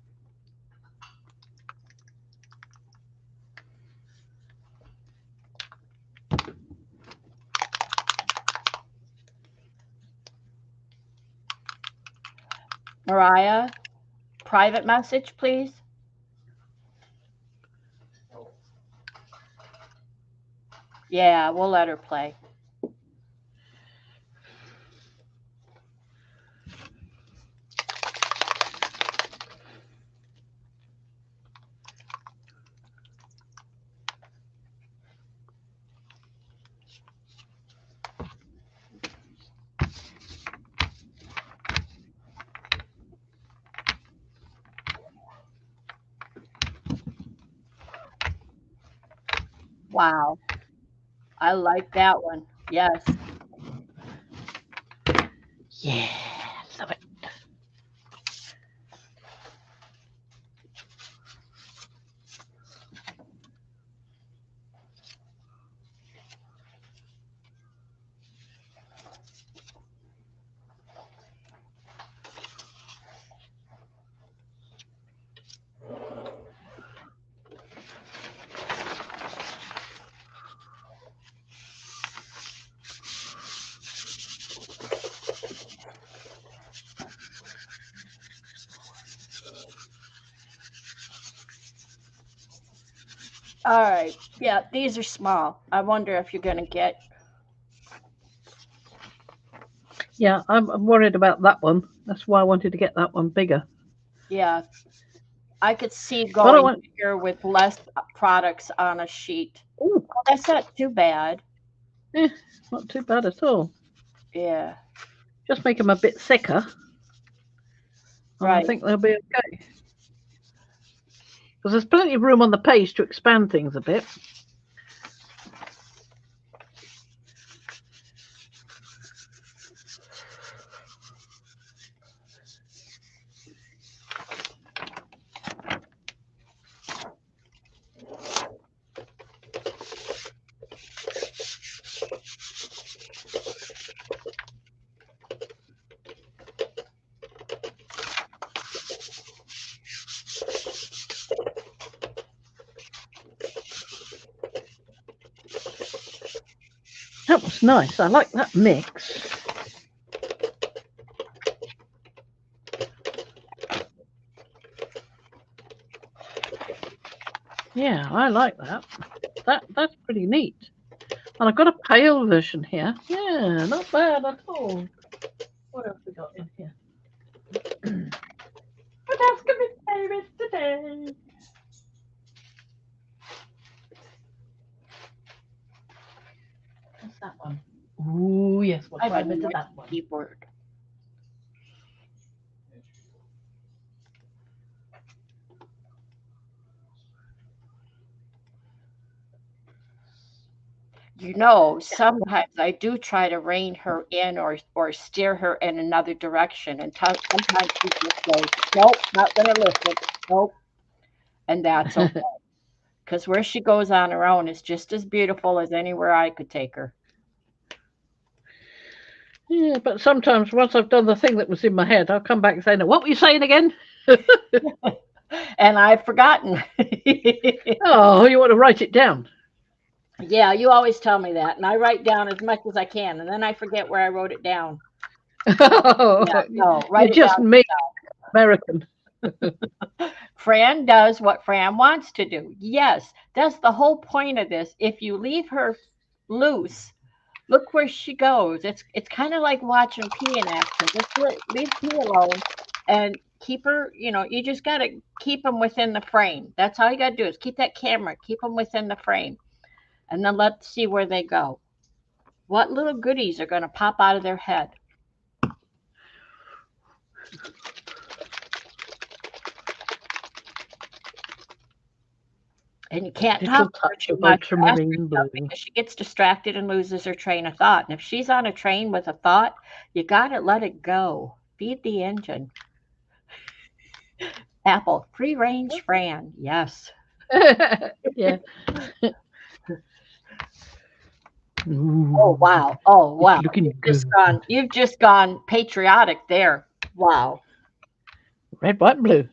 Mariah, private message, please. Yeah, we'll let her play. Wow. I like that one. Yes. yeah, love it. All right. Yeah, these are small. I wonder if you're going to get. Yeah, I'm worried about that one. That's why I wanted to get that one bigger. Yeah, I could see But I going want. bigger with less products on a sheet. Ooh, Oh, that's not too bad. eh, not too bad at all. Yeah, Just make them a bit thicker, and I right. think they'll be okay. Because there's plenty of room on the page to expand things a bit. That was nice. I like that mix. Yeah, I like that. That's pretty neat. And I've got a pale version here. Yeah, not bad at all. What else we got in here? What else can we play with today? What's that one? Ooh, yes, we'll I try have a a bit of noisy that one. keyboard. Sometimes I do try to rein her in or steer her in another direction, and sometimes she just goes, "Nope, not going to listen. Nope," and that's okay. Because where she goes on her own is just as beautiful as anywhere I could take her. Yeah, but sometimes once I've done the thing that was in my head, I'll come back and say, "No, what were you saying again?" And I've forgotten. Oh, you want to write it down? Yeah, you always tell me that, and I write down as much as I can, and then I forget where I wrote it down. Yeah, no, You're write it just down. me, American. Fran does what Fran wants to do. Yes, that's the whole point of this. If you leave her loose, look where she goes. It's kind of like watching P in action. Just leave P alone and keep her. You just got to keep them within the frame. That's all you got to do is keep that camera, keep them within the frame, and then let's see where they go. What little goodies are going to pop out of their head? And you can't Little talk to her touch too of much or ask her ultramarine stuff blue. because she gets distracted and loses her train of thought. And if she's on a train with a thought, you got to let it go. Feed the engine. Apple, free range Fran. Yes. Yeah. Oh Ooh, wow. Oh it's wow. looking You've just good. gone you've just gone patriotic there. Wow. Red, white, and blue.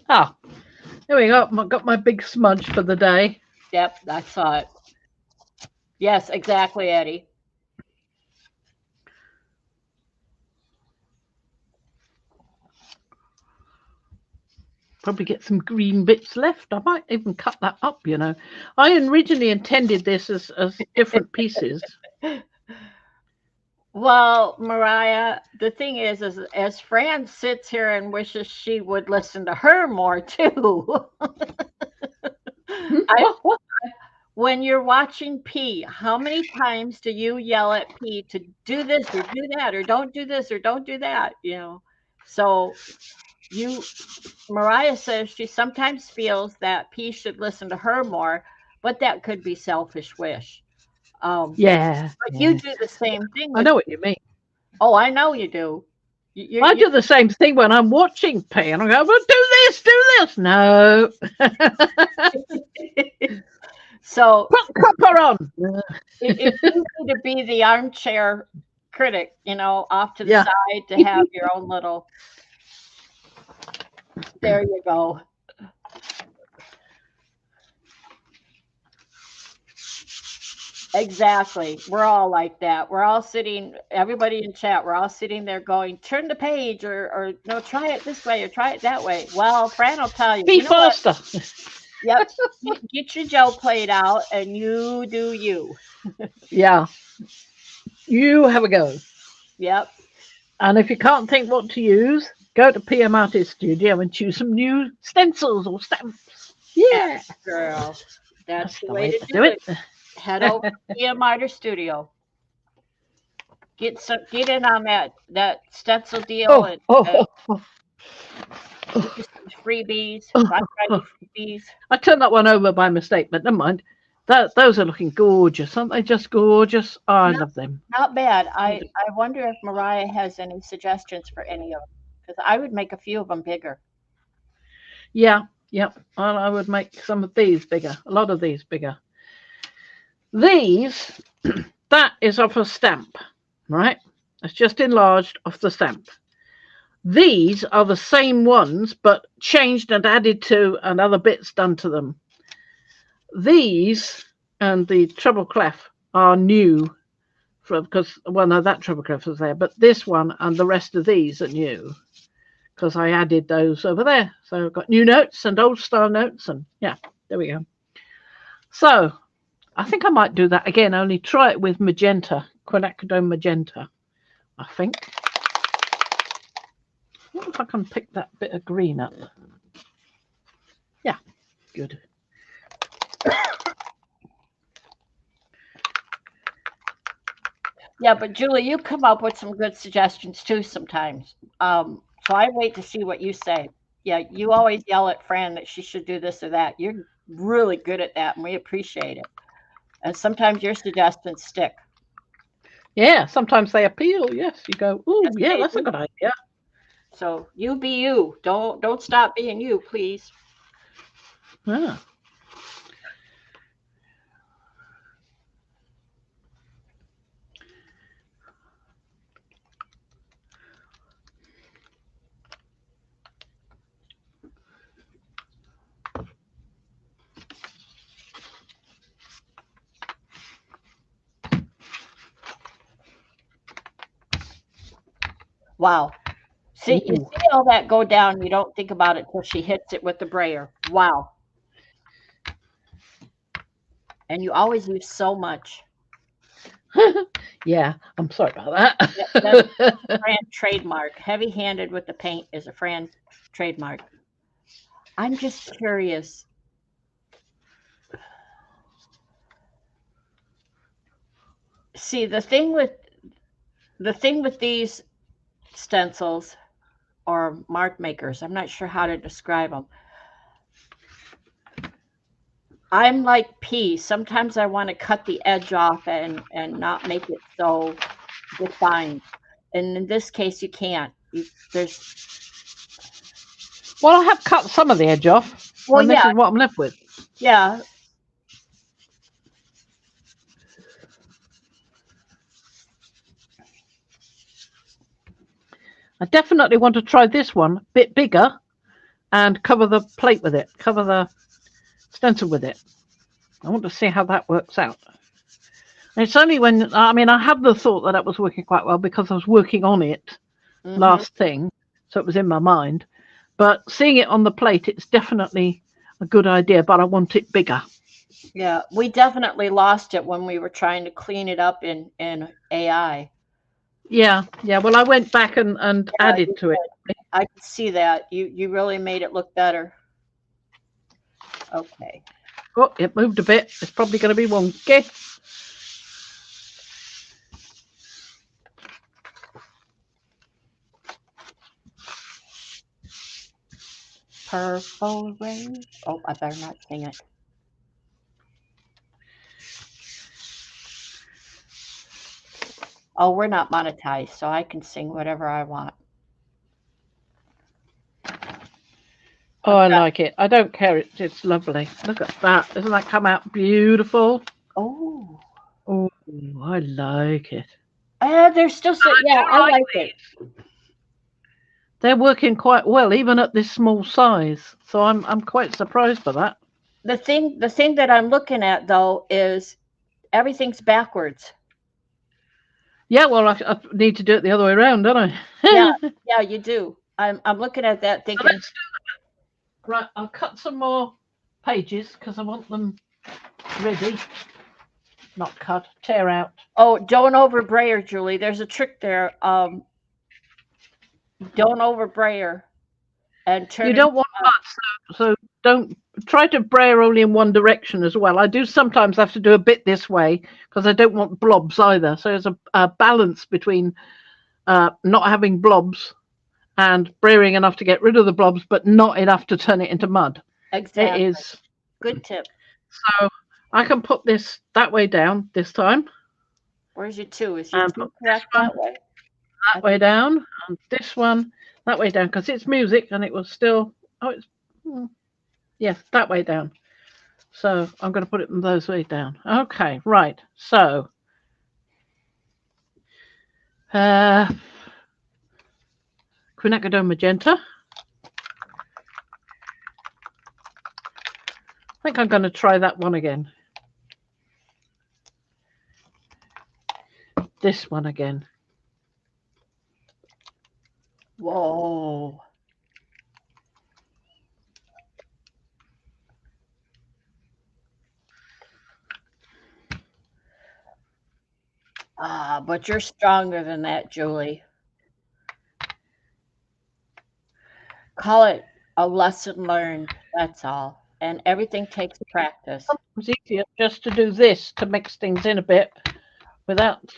Ah, there we go. I got my big smudge for the day. Yep, I saw it. Yes, exactly, Eddie. Probably get some green bits left. I might even cut that up. I originally intended this as different pieces. Well, Mariah, the thing is as Fran sits here and wishes she would listen to her more too. I When you're watching P, how many times do you yell at P to do this or do that or don't do this or don't do that? So you Mariah says she sometimes feels that P should listen to her more, but that could be selfish wish. Um, Yeah, but you yeah. do the same thing I with know what you mean. Oh, I know you do. I You do the same thing when I'm watching P and I go, well, do this, do this. No. so Put copper on. it's easy to be the armchair critic, off to the Yeah. side to have your own little. There you go. Exactly. We're all like that. We're all sitting, everybody in chat, we're all sitting there going, turn the page or no, try it this way or try it that way. Well, Fran will tell you, Be you know what? faster. Yep. Get your Joe plate out and you do you. Yeah. You have a go. Yep. And if you can't think what to use, go to PM Artist Studio and choose some new stencils or stamps. Yeah, Yeah. girl. That's That's the the way way to to do do it. it. Head over to the Miter Studio. Get in on that stencil deal Oh, and oh, oh, get you some freebies, oh, Black oh. Friday freebies. I turned that one over by mistake, but never mind. Those are looking gorgeous. Aren't they just gorgeous? Oh, I Not love them. not bad. I wonder if Mariah has any suggestions for any of them because I would make a few of them bigger. Yeah, yep. I would make some of these bigger, a lot of these bigger. These, that is off a stamp, right? It's just enlarged off the stamp. These are the same ones, but changed and added to and other bits done to them. These and the treble clef are new because, well, no, that treble clef was there, but this one and the rest of these are new because I added those over there. So I've got new notes and old style notes, and yeah, there we go. So I think I might do that again, only try it with magenta, quinacridone magenta, I think. I wonder if I can pick that bit of green up. Yeah, good. Yeah, but Julie, you come up with some good suggestions too sometimes. So I wait to see what you say. Yeah, you always yell at Fran that she should do this or that. You're really good at that, and we appreciate it. And sometimes your suggestions stick. Yeah, sometimes they appeal. Yes, you go, oh, Yes, yeah, they that's a do. good idea. So you be you. Don't stop being you, please. Yeah. Wow. See, you Ooh. see all that go down. You don't think about it till she hits it with the brayer. Wow. And you always use so much. Yeah, I'm sorry about That's a that. Fran trademark. Heavy-handed with the paint is a Fran trademark. I'm just curious. See, the thing with these stencils or mark makers, I'm not sure how to describe them. I'm like P. Sometimes I want to cut the edge off and not make it so defined. And in this case, you can't. There's Well, I have cut some of the edge off, well, and this yeah, is what I'm left with. yeah. I definitely want to try this one a bit bigger and cover the plate with it, cover the stencil with it. I want to see how that works out. And it's only when, I mean, I had the thought that that was working quite well because I was working on it Hmm. last thing, so it was in my mind. But seeing it on the plate, it's definitely a good idea, but I want it bigger. Yeah, we definitely lost it when we were trying to clean it up in AI. Yeah, yeah. Well, I went back and Yeah, added to it. I could see that. You really made it look better. Okay. Oh, it moved a bit. It's probably going to be wonky. Purple rain. Oh, I better not sing it. Oh, we're not monetized, so I can sing whatever I want. Oh, I've I got. like it. I don't care. It's lovely. Look at that. Doesn't that come out beautiful? Oh, Oh, I like it. there's still so. Yeah, I like it. They're working quite well, even at this small size. So I'm quite surprised by that. The thing that I'm looking at though is everything's backwards. Yeah, well, I need to do it the other way around, don't I? Yeah, yeah, you do. I'm looking at that So thinking, let's right. I'll cut some more pages because I want them ready, not cut, tear out. oh, don't over brayer, Julie. There's a trick there. Don't over brayer and You turn it. don't want much, so don't try to brayer only in one direction as well. I do sometimes have to do a bit this way because I don't want blobs either. So there's a balance between not having blobs and brayering enough to get rid of the blobs, but not enough to turn it into mud. It Exactly. is. Good tip. So I can put this that way down this time Where's your two? Is your and two put this correct one that way? I that way think. down and this one that way down because it's music and it was still, oh, it's, yes, that way down. So I'm going to put it in those way down. Okay, right. So uh, quinacridone magenta. I think I'm going to try that one again. This one again. Whoa. Ah, but you're stronger than that, Julie. Call it a lesson learned. That's all. And everything takes practice. It's easier just to do this to mix things in a bit without.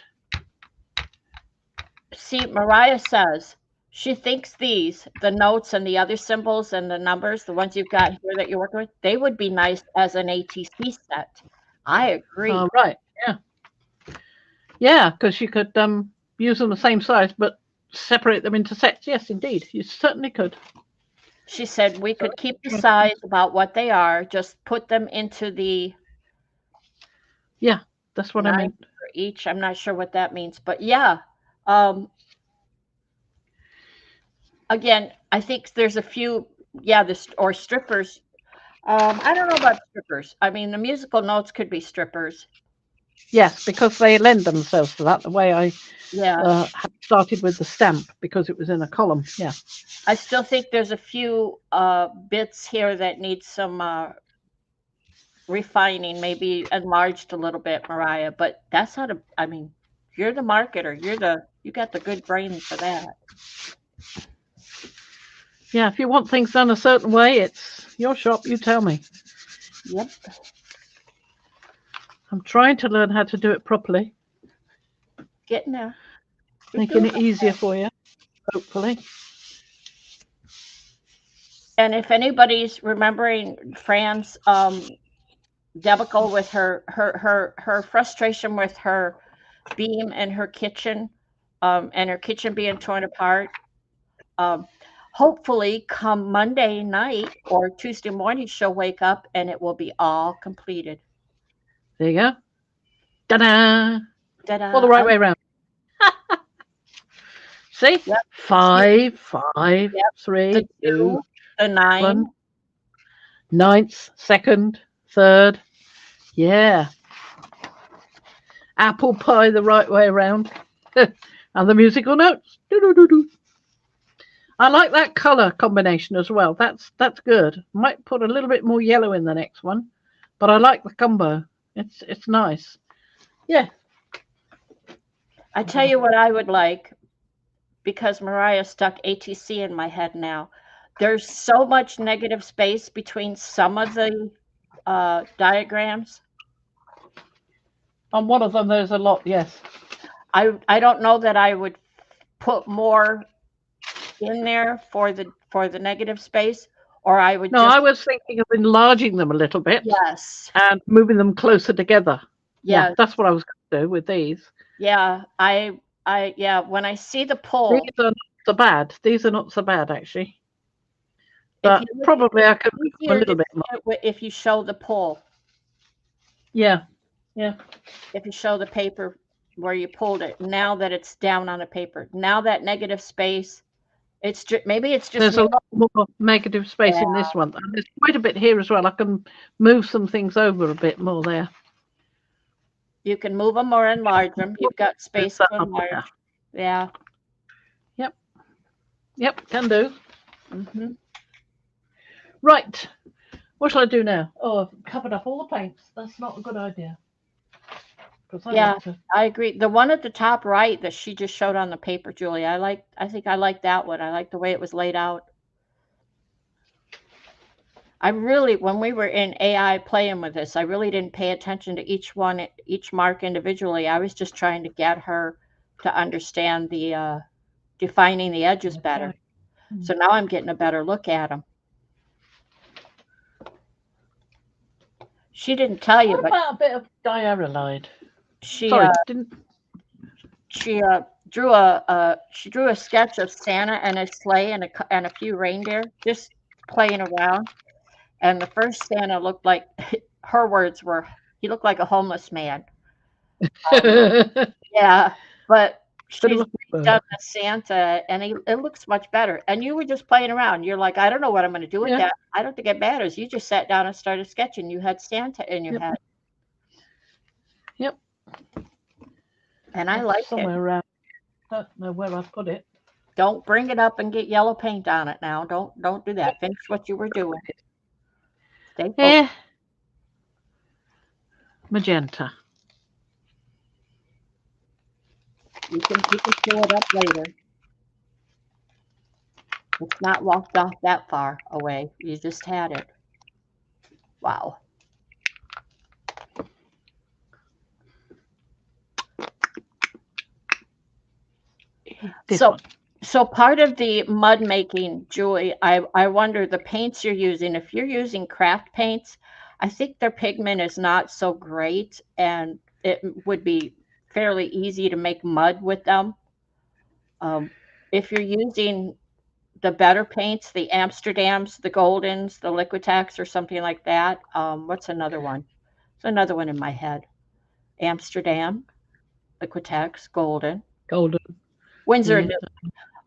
See, Mariah says she thinks the notes and the other symbols and the numbers, the ones you've got here that you're working with, they would be nice as an ATC set. I agree. Right. Yeah. Yeah, because you could use them the same size, but separate them into sets. Yes, indeed, you certainly could. She said we could keep the size about what they are, just put them into the Yeah, that's what I nine mean. for each. I'm not sure what that means, but yeah. Um, again, I think there's a few, yeah, or strippers. I don't know about strippers. I mean, the musical notes could be strippers. Yes, because they lend themselves to that. The way I Yeah. had started with the stamp because it was in a column. Yeah. I still think there's a few bits here that need some refining, maybe enlarged a little bit, Mariah. But that's not a. I mean, you're the marketer. You got the good brain for that. Yeah. If you want things done a certain way, it's your shop. You tell me. Yep. I'm trying to learn how to do it properly, Getting there. You're making doing it easier for you, hopefully. And if anybody's remembering Fran's debacle with her frustration with her beam in her kitchen, and her kitchen being torn apart, um, hopefully come Monday night or Tuesday morning she'll wake up and it will be all completed. There you go. Ta-da! Or the Ta-da! right way around. See? Yep. See, Five, five, yep. The three, two, two, the one. nine. Ninth, second, third. Yeah. Apple pie the right way around. And the musical notes. Do-do-do-do. I like that colour combination as well. That's good. Might put a little bit more yellow in the next one, but I like the combo. It's nice. Yeah. I tell you what I would like, because Mariah stuck ATC in my head now. There's so much negative space between some of the diagrams. On one of them, there's a lot. Yes. I don't know that I would put more in there for the negative space, or I would No, I just was thinking of enlarging them a little bit yes, and moving them closer together. Yeah, yeah, that's what I was going to do with these. yeah. I yeah. When I see the These pull, are not so bad. These are not so bad actually, if but you look at probably I could it's move them a easier to little bit more. see it if you show the pull, Yeah, yeah. if you show the paper where you pulled it. Now that it's down on the paper, now that negative space, it's just maybe it's just There's me. a lot more negative space in Yeah, this one. And there's quite a bit here as well. I can move some things over a bit more there. you can move them or enlarge them. You've got Move space that to up there. enlarge. Yeah. Yep, yep, can do. Hmm. Right, what shall I do now? Oh, I've covered up all the paints. That's not a good idea because I Yeah, like to. I agree. The one at the top right that she just showed on the paper, Julie, I think I like that one. I like the way it was laid out. I really, when we were in AI playing with this, I really didn't pay attention to each one, each mark individually. I was just trying to get her to understand the defining the edges better. Okay. So now I'm getting a better look at them. She didn't tell you, What but about a bit of diarrhea? she Sorry, didn't. she she drew a sketch of Santa and his sleigh and and a few reindeer just playing around. And the first Santa looked like her words were he looked like a homeless man. Um, Bit yeah, but of she's a redone bird. the Santa and it looks much better. And you were just playing around. You're like, I don't know what I'm going to do with Yeah. that. I don't think it matters. You just sat down and started sketching. You had Santa in your Yep. head, Yep. and I That's like it. somewhere around. Don't know where I put it. Don't bring it up and get yellow paint on it now. Don't do that. Finish what you were doing. Stay focused. Eh, magenta. You can pull it up later. It's not walked off that far away. You just had it. Wow. This So one. so part of the mud making, Julie, I wonder the paints you're using. If you're using craft paints, I think their pigment is not so great, and it would be fairly easy to make mud with them. Um, if you're using the better paints, the Amsterdams, the Goldens, the Liquitex, or something like that. What's another one? There's another one in my head. Amsterdam, Liquitex, Golden, Golden. Windsor. Yeah.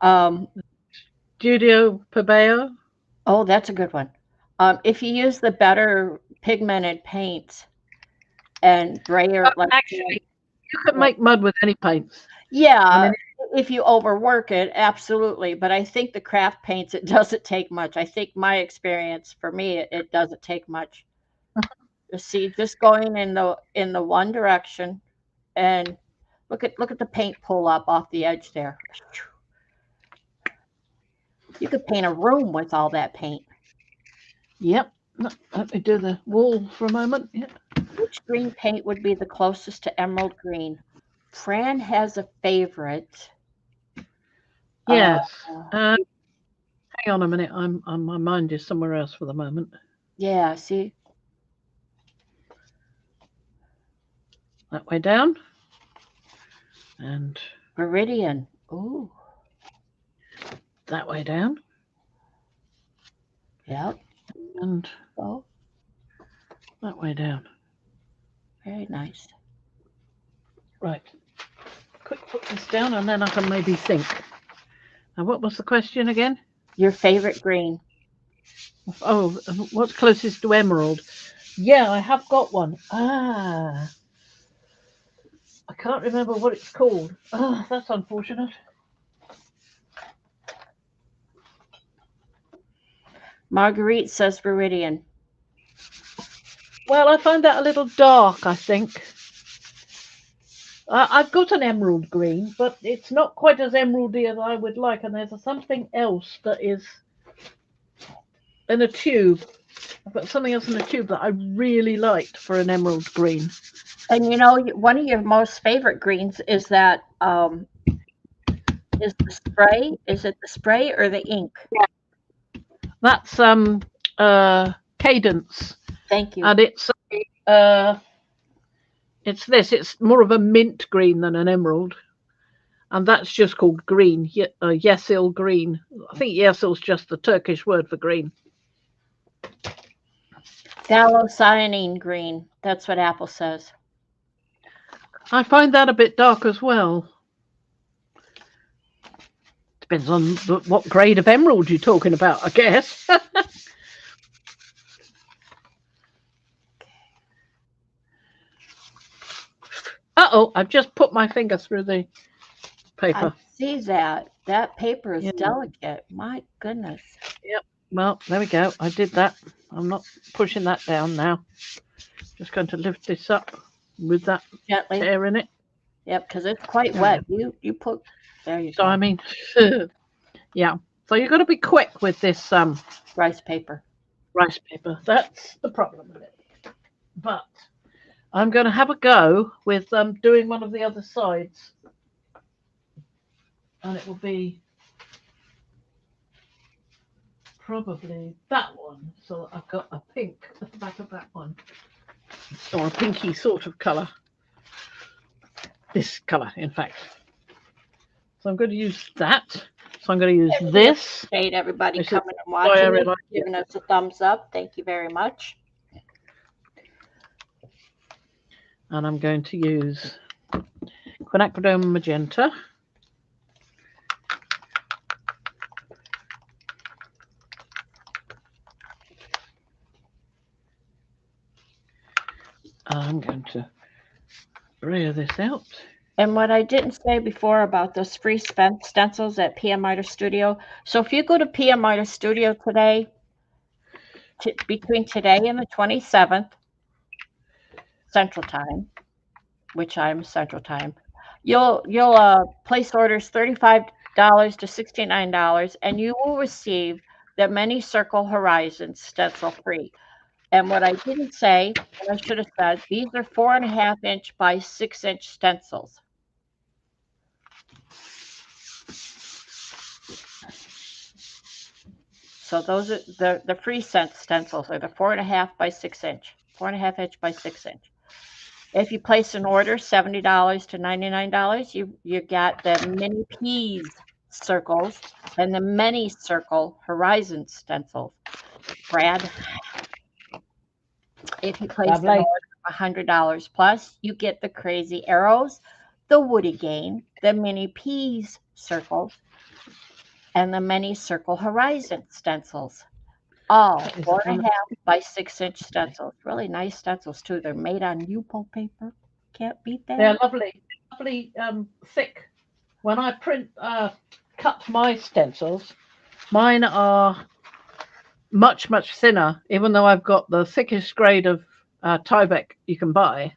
Um, Studio Pabeo. oh, that's a good one. If you use the better pigmented paints, and grayer, like, Actually, you can make mud with any paints. I yeah, mean, if you overwork it, absolutely. But I think the craft paints, it doesn't take much. I think my experience for me, it doesn't take much. You see, just going in the one direction, and look at the paint pull up off the edge there. You could paint a room with all that paint. yep. Let me do the wall for a moment. Yep. Which green paint would be the closest to emerald green? Fran has a favorite. Uh, Yes. Hang on a minute. My mind is somewhere else for the moment. yeah, see, That way down, and Viridian. Ooh, that way down, yep. and Oh, that way down. very nice. Right. Quick, put this down, and then I can maybe think. Now, what was the question again? Your favorite green? Oh, what's closest to emerald? Yeah, I have got one. I can't remember what it's called. That's unfortunate. Marguerite says Viridian. Well, I find that a little dark, I think. I've got an emerald green, but it's not quite as emeraldy as I would like, and there's something else that is in a tube. I've got something else in a tube that I really liked for an emerald green. And you know, one of your most favorite greens is that is the spray. Is it the spray or the ink? That's Cadence, Thank you. and it's this. It's more of a mint green than an emerald, and that's just called green. Yesil green. I think yesil's just the Turkish word for green. Phthalocyanine green. That's what Apple says. I find that a bit dark as well. Depends on what grade of emerald you're talking about, I guess. Uh-oh, I've just put my finger through the I paper. see that. That paper is Yeah. delicate. My goodness. Yep. Well, there we go. I did that. I'm not pushing that down now. Just going to lift this up with that Gently. tear in it. Yep, because it's quite wet. You put there you So go. I mean, yeah. So you've got to be quick with this Rice paper. rice paper. That's the problem with it. But I'm going to have a go with doing one of the other sides, and it will be probably that one. So I've got a pink at the back of that one, or a pinky sort of colour. This colour, in fact. So I'm going to use that. So I'm going to use this. Appreciate everybody This is coming and why I watching, really like it. giving us a thumbs up. Thank you very much. And I'm going to use quinacridone magenta. I'm going to brayer this out. And what I didn't say before about those free stencils at PM Miter Studio. So if you go to PM Miter Studio today, between today and the 27th Central Time, which I'm Central Time, you'll place orders $35 to $69, and you will receive the Many Circle Horizons stencil free. And what I didn't say, what I should have said, these are 4.5-inch by 6-inch stencils. So those are the free stencils are the 4.5 by 6-inch, 4.5-inch by 6-inch. If you place an order, $70 to $99, you got the mini peas circles and the many circle horizon stencils. Brad, if you place an order of $100 plus, you get the crazy arrows, the woody game, the mini peas circles, and the many circle horizon stencils. Oh, That is, 4.5 by 6 inch stencils. Really nice stencils too. They're made on Yupo paper. Can't beat they're that. lovely, lovely, thick. When I cut my stencils, mine are much thinner. Even though I've got the thickest grade of Tyvek you can buy,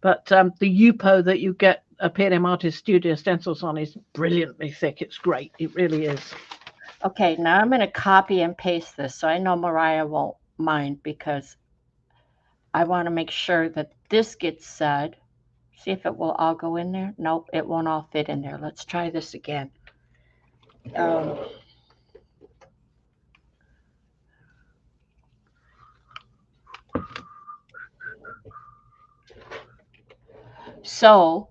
but the Yupo that you get a PNM Artist Studio stencils on is brilliantly thick. It's great. It really is. Okay, now I'm going to copy and paste this so I know Mariah won't mind because I want to make sure that this gets said. See if it will all go in there. Nope, it won't all fit in there. Let's try this again. Um, so,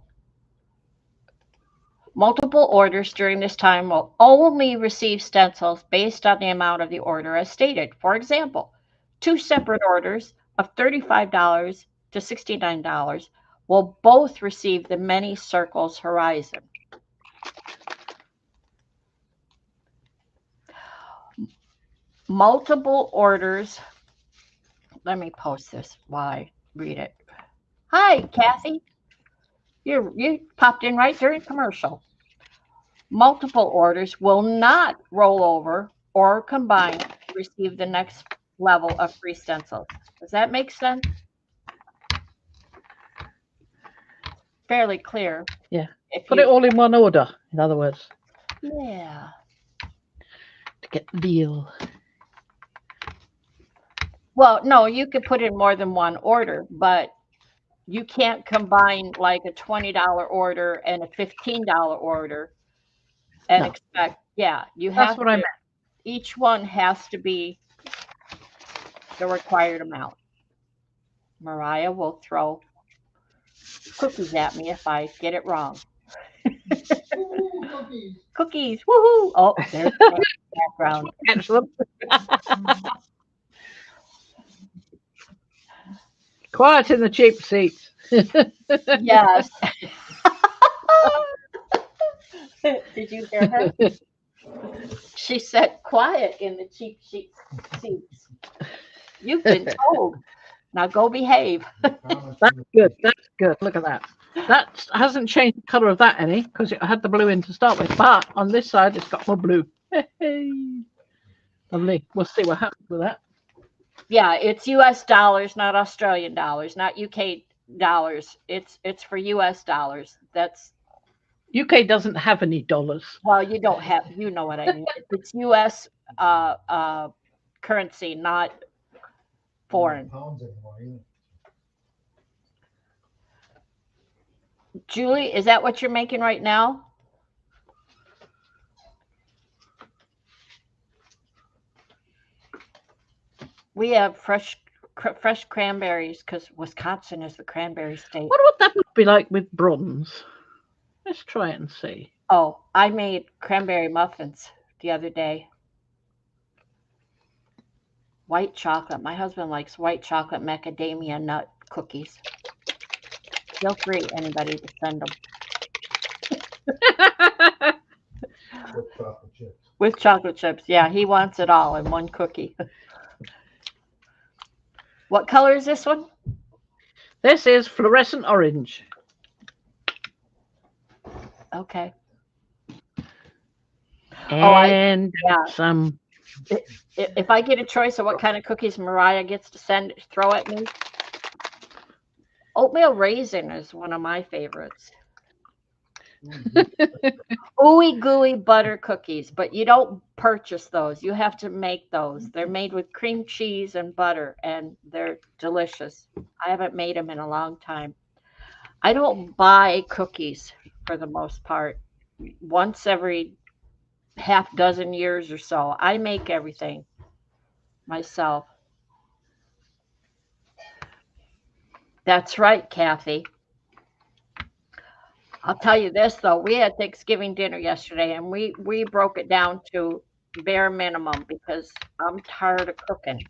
multiple orders during this time will only receive stencils based on the amount of the order as stated. For example, two separate orders of $35 to $69 will both receive the Many Circles Horizon. Multiple orders. Let me post this while I read it. Hi, Kathy. You popped in right during commercial. Multiple orders will not roll over or combine to receive the next level of free stencils. Does that make sense? Fairly clear. Yeah. If Put it you, all in one order, in other words, yeah. to get the deal. Well, no, you could put in more than one order, but you can't combine like a $20 order and a $15 order and No, expect, yeah, you that's have what I to, meant. each one has to be the required amount. Mariah will throw cookies at me if I get it wrong. Ooh, cookies. Cookies, woohoo! Oh, there's the background. Catch them. Quiet in the cheap seats. Yes. Did you hear her? She said, quiet in the cheap seats. You've been told. Now go behave. That's good. That's good. Look at that. That hasn't changed the colour of that any because it had the blue in to start with. But on this side, it's got more blue. Lovely. We'll see what happens with that. Yeah, it's US dollars, not Australian dollars, not UK dollars. It's for US dollars. That's UK doesn't have any dollars. well, you don't have you know what I mean. It's US currency, not foreign. Pounds anymore either. Julie, is that what you're making right now? We have fresh cranberries because Wisconsin is the cranberry state. What would that be like with bronze? Let's try it and see. Oh, I made cranberry muffins the other day. White chocolate. My husband likes white chocolate macadamia nut cookies. Feel free, anybody, to send them With chocolate chips. with chocolate chips. Yeah, he wants it all in one cookie. What color is this one? This is fluorescent orange. Okay. And yeah. some. If I get a choice of what kind of cookies Mariah gets to throw at me, oatmeal raisin is one of my favorites. Ooey gooey butter cookies, but you don't purchase those. You have to make those. They're made with cream cheese and butter, and they're delicious. I haven't made them in a long time. I don't buy cookies for the most part. Once every half dozen years or so, I make everything myself. That's right, Kathy. I'll tell you this though, we had Thanksgiving dinner yesterday and we broke it down to bare minimum because I'm tired of cooking.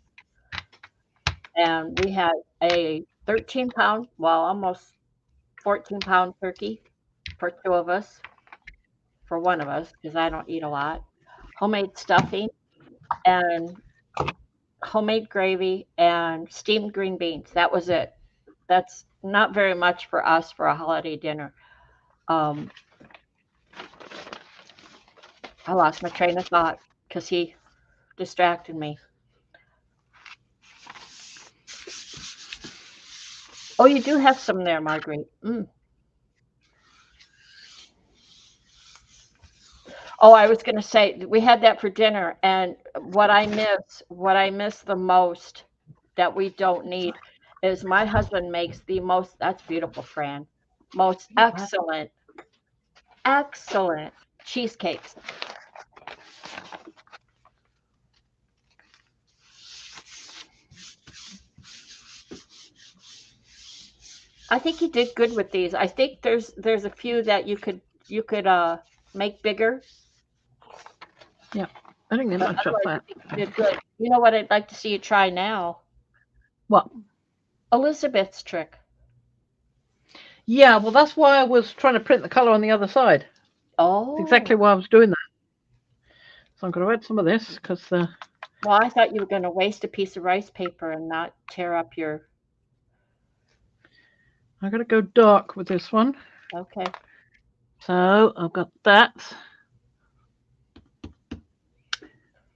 And we had a 13-pound, well, almost 14-pound turkey for two of us, for one of us, because I don't eat a lot. Homemade stuffing and homemade gravy, and steamed green beans. That was it. That's not very much for us for a holiday dinner. Um, I lost my train of thought because he distracted me. Oh, you do have some there, Marguerite. Mm. Oh, I was going to say we had that for dinner, and what I miss the most that we don't need is my husband makes the most. That's beautiful, Fran. Most excellent, excellent cheesecakes. I think he did good with these. I think there's a few that you could make bigger, Yeah, I didn't get but much off otherwise I that. think you did good. You know what I'd like to see you try now? What? Elizabeth's trick. Yeah, well, that's why I was trying to print the colour on the other side. Oh, Exactly why I was doing that. So I'm going to add some of this because well, I thought you were going to waste a piece of rice paper and not tear up your. I'm going to go dark with this one. Okay. So I've got that.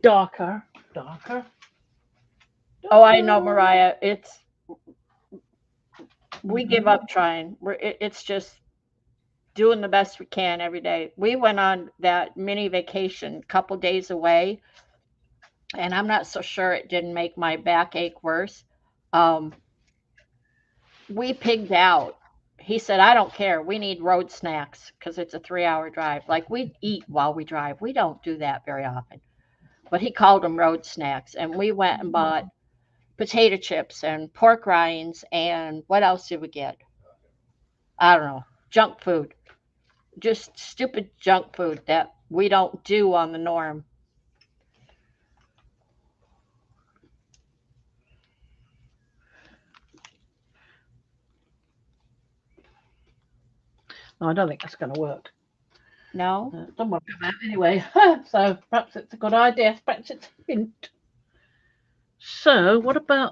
Darker, darker, Oh, I know, darker. Mariah. We give up trying. It's just doing the best we can every day. We went on that mini vacation, a couple days away, and I'm not so sure it didn't make my back ache worse. Um, we pigged out. He said, I don't care. We need road snacks because it's a 3 hour drive. Like we eat while we drive. We don't do that very often. But he called them road snacks. And we went and bought potato chips and pork rinds. And what else did we get? I don't know. Junk food. Just stupid junk food that we don't do on the norm. No, I don't think that's going to work. No? Don't want to come out anyway. So perhaps it's a good idea. Perhaps it's a hint. So what do I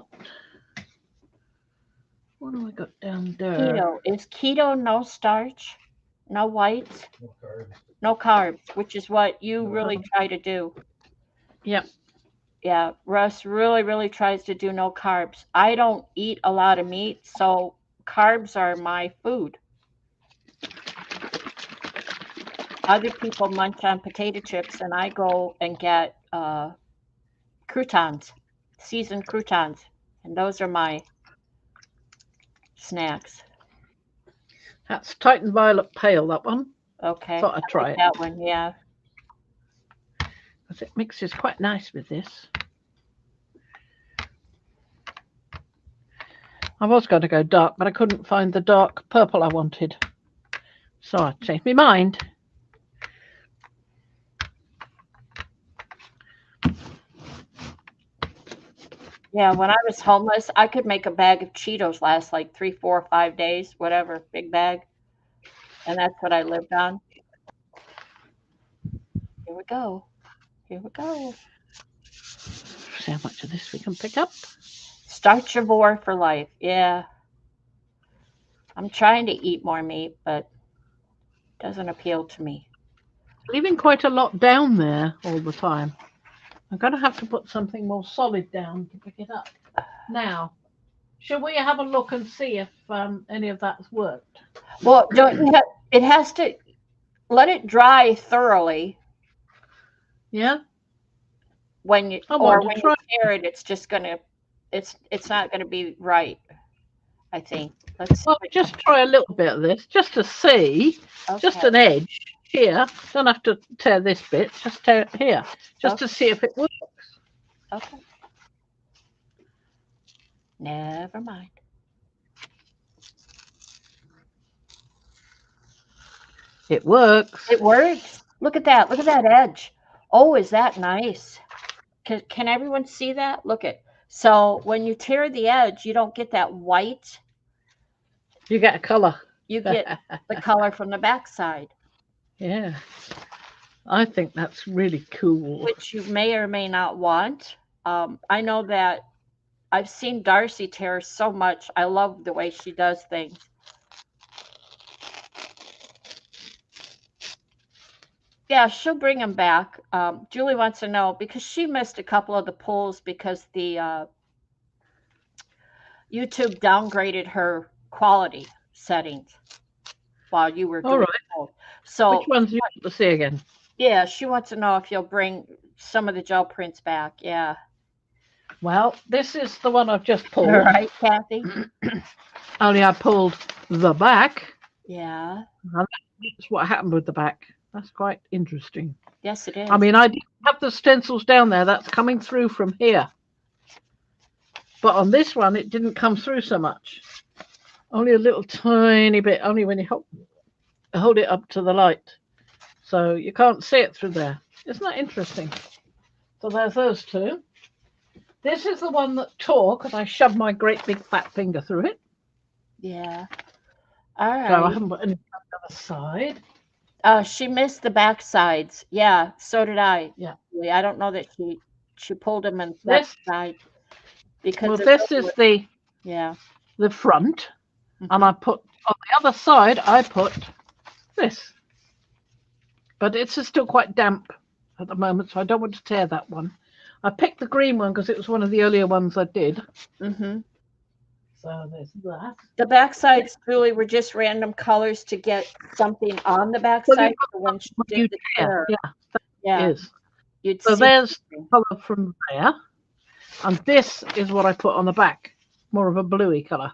got down there? Keto. Is keto no starch, no whites, No carbs. no carbs, which is what you No really carbs. try to do. Yep. Yeah, Russ really, really tries to do no carbs. I don't eat a lot of meat, so carbs are my food. Other people munch on potato chips, and I go and get croutons, seasoned croutons, and those are my snacks. That's Titan Violet Pale, that one. Okay, Thought I'd I try like it that one. Yeah. because it mixes quite nice with this. I was going to go dark, but I couldn't find the dark purple I wanted. So I changed my mind. Yeah, when I was homeless, I could make a bag of Cheetos last like 3, 4, 5 days, whatever, big bag, and that's what I lived on. Here we go. Here we go. See how much of this we can pick up. Starchivore for life. Yeah, I'm trying to eat more meat, but it doesn't appeal to me. Leaving quite a lot down there all the time. I'm going to have to put something more solid down to pick it up. Now, shall we have a look and see if any of that's worked? Well, don't you it has to let it dry thoroughly Yeah, when you I or want to when you try. tear it, it's just gonna it's not gonna be right, I think. Let's see Well, if just try a little bit of this just to see, just okay. an edge here. Don't have to tear this bit, just tear it here, just Okay. to see if it works. Okay. Never mind. It works. It works. Look at that. Look at that edge. Oh, is that nice? Can everyone see that? Look at. So when you tear the edge, you don't get that white. You get a colour. You get the color from the backside, Yeah, I think that's really cool. which you may or may not want. I know that I've seen Darcy tear so much. I love the way she does things. Yeah, she'll bring them back. Julie wants to know because she missed a couple of the polls because the YouTube downgraded her quality settings while you were All doing right. the poll. Which So ones do you want to see again? yeah, she wants to know if you'll bring some of the gel prints back. Yeah. Well, this is the one I've just All pulled. right, Kathy. Only I pulled the back. Yeah. And that's what happened with the back. That's quite interesting. Yes, it is. I mean, I didn't have the stencils down there. That's coming through from here. But on this one, it didn't come through so much. Only a little tiny bit, only when you hold it up to the light. So you can't see it through there. Isn't that interesting? So there's those two. This is the one that tore because I shoved my great big fat finger through it. Yeah. All So I right. haven't got any on the other side. She missed the back sides. Yeah, so did I. Yeah. I don't know that she pulled them in that This, side because well, they're this so- is the yeah. front, Mhm. and I put on the other side. I put this, but it's still quite damp at the moment, so I don't want to tear that one. I picked the green one because it was one of the earlier ones I did. Mhm. So there's that. The back sides, Julie, were just random colors to get something on the back Well, side. you've So when she What did you the tear, tear, yeah, yeah, is. you'd So see. there's colour from there, and this is what I put on the back, more of a bluey colour.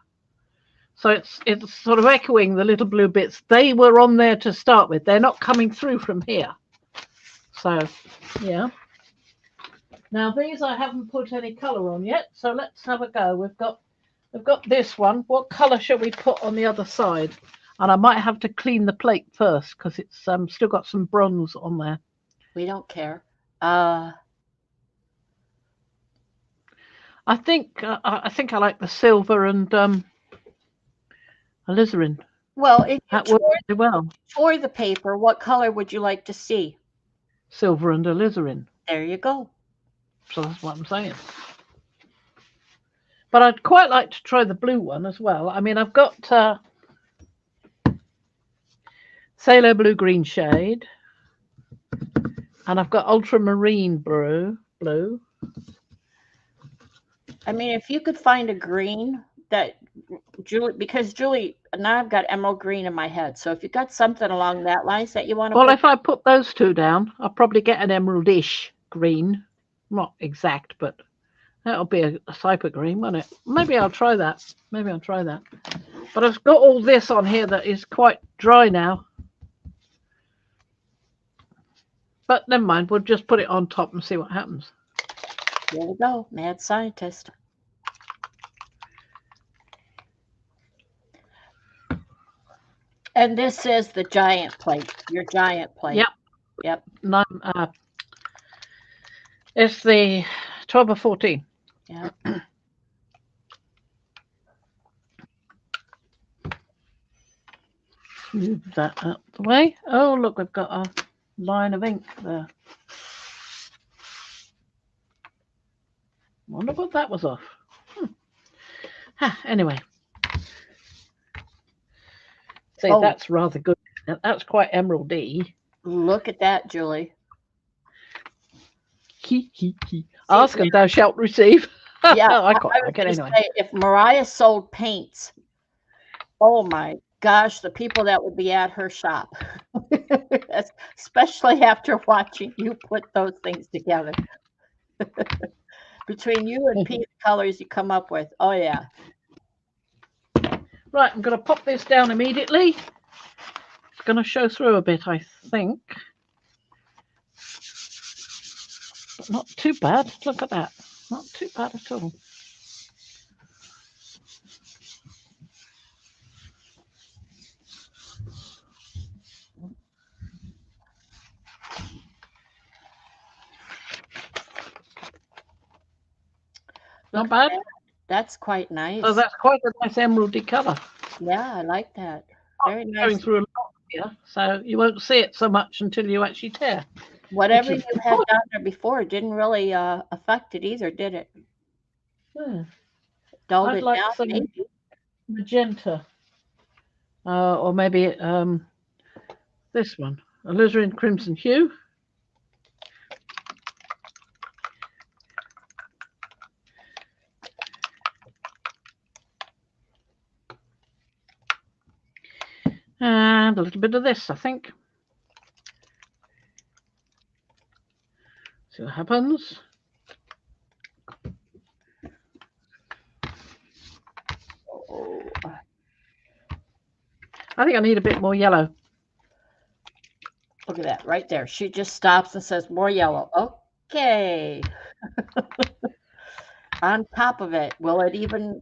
So it's sort of echoing the little blue bits. They were on there to start with. They're not coming through from here. So, yeah. Now these I haven't put any colour on yet. So let's have a go. We've got this one. What colour shall we put on the other side? And I might have to clean the plate first because it's still got some bronze on there. We don't care. I think I like the silver and alizarin. Well, if you That works tore, really well. tore the paper, what color would you like to see? Silver and alizarin. There you go. So that's what I'm saying. But I'd quite like to try the blue one as well. I mean, I've got Sailor Blue Green shade, and I've got Ultramarine blue. I mean, if you could find a green that Julie, because Julie, now I've got emerald green in my head. So if you got something along that lines that you want to Well, put, if I put those two down, I'll probably get an emeraldish green. Not exact, but that'll be a cyper green, won't it? Maybe I'll try that. But I've got all this on here that is quite dry now. But never mind, we'll just put it on top and see what happens. there we go, mad scientist. And this is the giant plate, your giant plate. Yep. Yep. No, it's the 12 or 14. Yeah. Move that out the way. Oh, look, we've got a line of ink there. Wonder what that was off. Anyway. See, Oh. that's rather good. That's quite emeraldy. Look at that, Julie. Ask and thou shalt receive. Yeah, I quite was like it gonna anyway. say, if Mariah sold paints, oh my gosh, the people that would be at her shop, especially after watching you put those things together. Between you and Pete's colors you come up with, oh yeah. Right, I'm going to pop this down immediately. It's going to show through a bit, I think. But not too bad. Look at that. Not too bad at all. Not bad. That's quite nice. So that's quite a nice emeraldy colour. Yeah, I like that. Very Going nice. through a lot here, so you won't see it so much until you actually tear. Whatever is you had done there before didn't really affect it either, did it? yeah. Dulled I'd it like down, some maybe. magenta, or maybe this one, alizarin crimson hue. And a little bit of this, I think. See what happens. Oh, I think I need a bit more yellow. look at that right there. She just stops and says, more yellow. Okay. On top of it, will it even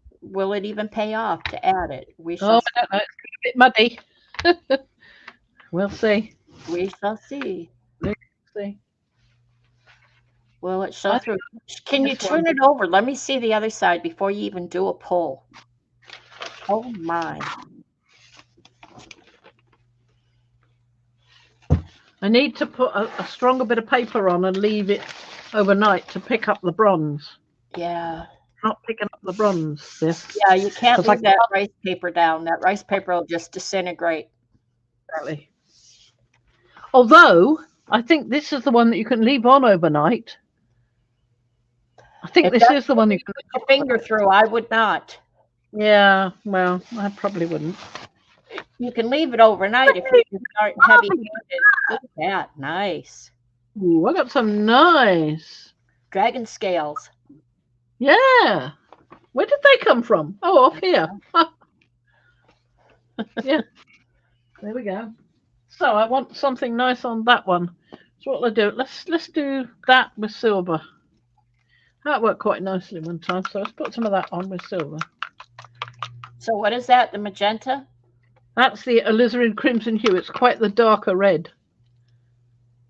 pay off to add it? We Oh, shall I don't know. It's a bit muddy. We'll see. we shall see. We'll see. Will it show I through? think Can you this one. turn it over? Let me see the other side before you even do a pull. Oh my. I need to put a stronger bit of paper on and leave it overnight to pick up the bronze. Yeah. Not picking up the bronze. This. Yeah, you can't 'Cause I leave that rice paper down. That rice paper will just disintegrate. Exactly. Although I think this is the one that you can leave on overnight. I think If this that's is the what one you you can. put your finger through, I would not. Yeah. Well, I probably wouldn't. You can leave it overnight if you start heavy-handed. Look at that. Nice. Ooh, I got some nice. Dragon scales. Yeah. Where did they come from? Oh, off here. Yeah. There we go. So I want something nice on that one. So what will I do? Let's do that with silver. That worked quite nicely one time. So let's put some of that on with silver. So what is that? The magenta? That's the alizarin crimson hue. It's quite the darker red.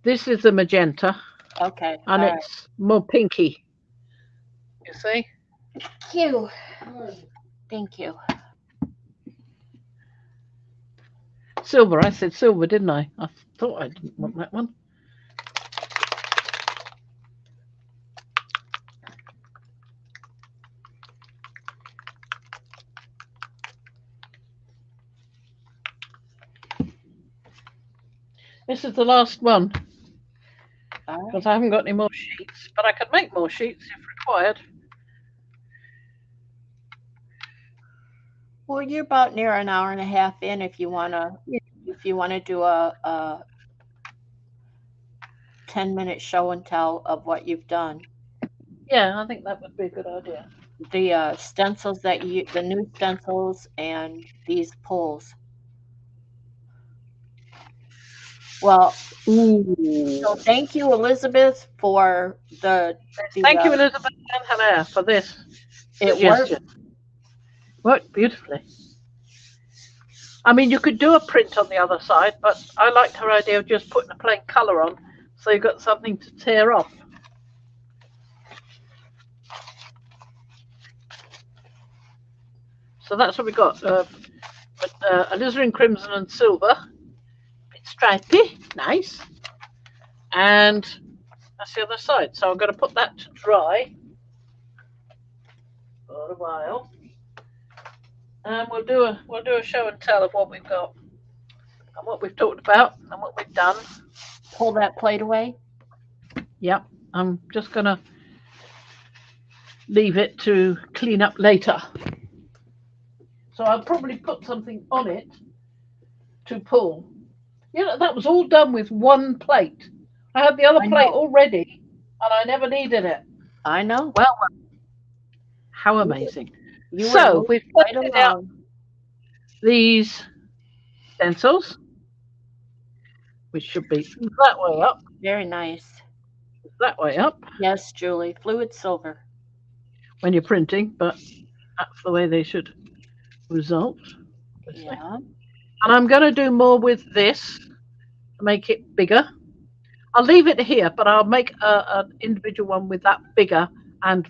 This is the magenta, Okay. and All right. it's more pinky. You see? Thank you. Thank you. Silver. I said silver, didn't I? I thought I didn't want that one. This is the last one All right. because I haven't got any more sheets, but I could make more sheets if required. Well, you're about near an hour and a half in if you wanna do a 10-minute show and tell of what you've done. Yeah, I think that would be a good idea. The stencils the new stencils and these pulls. Well, Ooh. so thank you, Elizabeth, for the Thank you, Elizabeth St Hillaire, for this it worked. suggestion. Worked beautifully. I mean, you could do a print on the other side, but I liked her idea of just putting a plain colour on, so you've got something to tear off. So that's what we got. Alizarin crimson and silver. Bit stripy, nice. And that's the other side. So I'm going to put that to dry for a while, and we'll do a show and tell of what we've got and what we've talked about and what we've done. Pull that plate away. Yep, I'm just going to leave it to clean up later. So I'll probably put something on it to pull. You know, that was all done with one plate. I had the other I plate know. already, and I never needed it. I know. Well, how amazing. You were So moving we've right pointed out along. these stencils, which should be that way up, Very nice. that way up Yes, Julie. Fluid silver. when you're printing, but that's the way they should result. Yeah. And I'm going to do more with this to make it bigger. I'll leave it here, but I'll make an individual one with that bigger and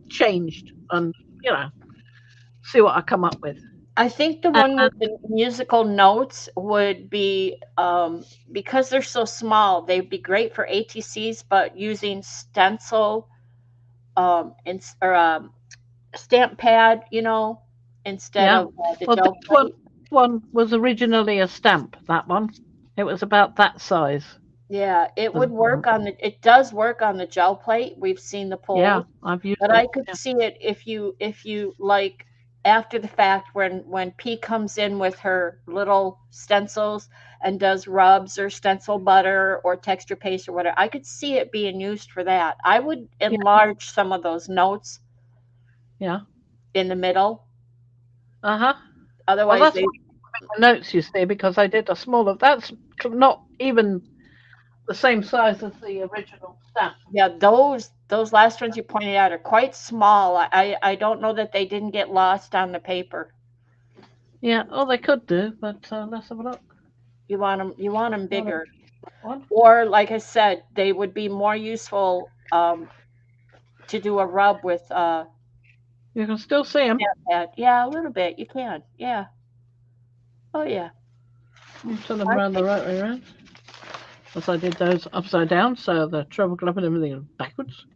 changed, and see what I come up with. I think the one with the musical notes would be because they're so small, they'd be great for ATCs, but using stencil or stamp pad, instead Yeah. of the Well, gel this plate. one was originally a stamp. That one. It was about that size. Yeah, it The would work on it does work on the gel plate. We've seen the Yeah, pulls, I've used but it. I could Yeah. see it if you like after the fact when P comes in with her little stencils and does rubs or stencil butter or texture paste or whatever. I could see it being used for that. I would Yeah. enlarge some of those notes Yeah. in the middle. Uh-huh. Well, Otherwise that's they one of the notes, you see, because I did a smaller. That's not even the same size as the original stamp. yeah, those last ones you pointed out are quite small. I don't know that they didn't get lost on the paper. Yeah. Oh, they could do, but let's have a look. You want them Not a bigger. one. Or like I said, they would be more useful to do a rub with You can still see them. that. Yeah, a little bit. You can. Yeah. Oh yeah. You turn them around the Okay. right way around. Because I did those upside down, so the treble clef and everything is backwards.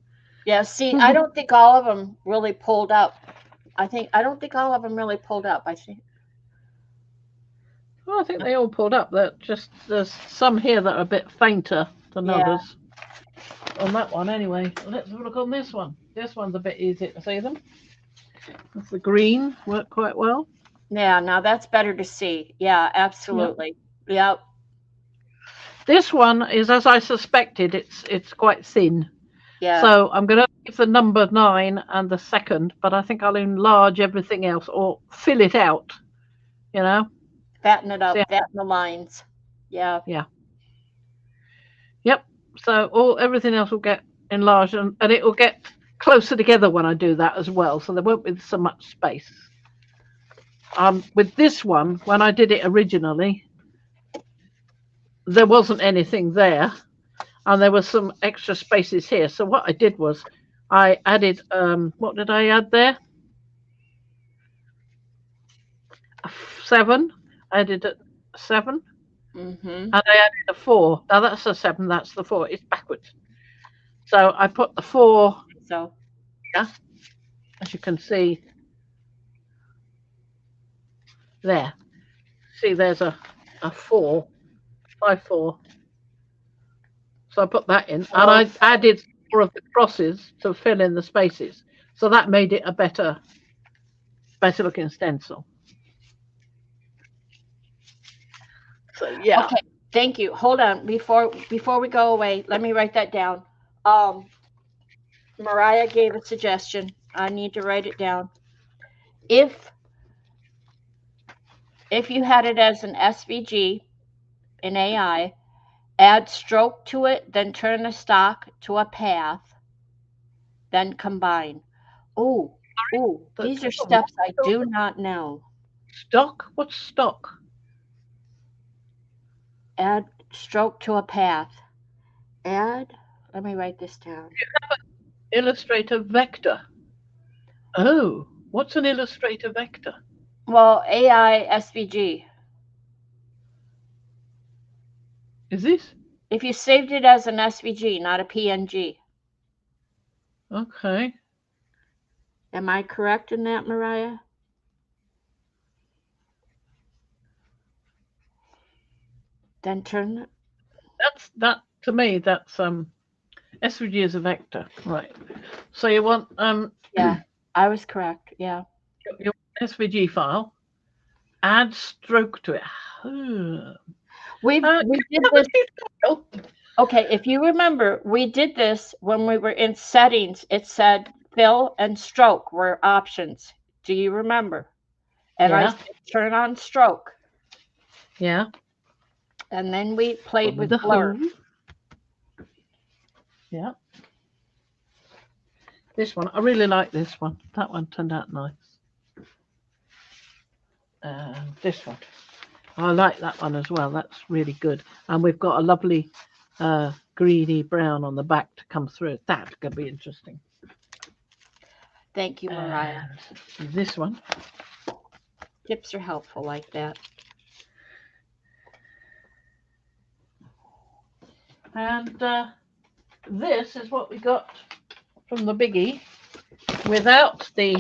Yeah. See, I don't think all of them really pulled up. I don't think all of them really pulled up. I think. Well, I think they all pulled up. That just there's some here that are a bit fainter than Yeah. others. On that one, anyway. Let's have a look on this one. This one's a bit easier to see them. That's the green worked quite well. Yeah. Now that's better to see. Yeah. Yep. Absolutely. Yep. This one is as I suspected. It's quite thin. Yeah. So I'm going to leave the number 9 and the second, but I think I'll enlarge everything else or fill it out. You know. Fatten it See? up. Fatten the lines. Yeah. Yeah. Yep. So all everything else will get enlarged and it will get closer together when I do that as well. So there won't be so much space. With this one, when I did it originally, there wasn't anything there, and there was some extra spaces here. So what I did was, I added. What did I add there? 7. I added a 7, Mm-hmm. and I added a 4. Now that's a 7. That's the 4. It's backwards. So I put the 4. So. Yeah, as you can see there. See, there's a 4, 5, 4. So I put that in, and I added more of the crosses to fill in the spaces. So that made it a better looking stencil. So yeah. Okay. Thank you. Hold on. Before we go away, let me write that down. Mariah gave a suggestion. I need to write it down. If you had it as an SVG in AI, add stroke to it, then turn the stock to a path, then combine. Oh, these are steps I do not know. Stock? What's stock? Add stroke to a path. Add, let me write this down. Illustrator vector. Oh, what's an illustrator vector? Well, AI SVG. Is this? If you saved it as an SVG, not a PNG. Okay. Am I correct in that, Mariah? Then turn it. That to me. That's SVG is a vector, right? So you want Yeah, I was correct. Yeah. your SVG file. Add stroke to it. We did this. Okay, if you remember, we did this when we were in settings. It said fill and stroke were options. Do you remember? And I Yeah. said turn on stroke. Yeah. And then we played with the blur. hole. Yeah. This one, I really like this one. That one turned out nice. This one, I like that one as well. That's really good. And we've got a lovely greeny brown on the back to come through. That's going to be interesting. Thank you, Mariah. And this one, Tips are helpful like that. And this is what we got from the biggie without the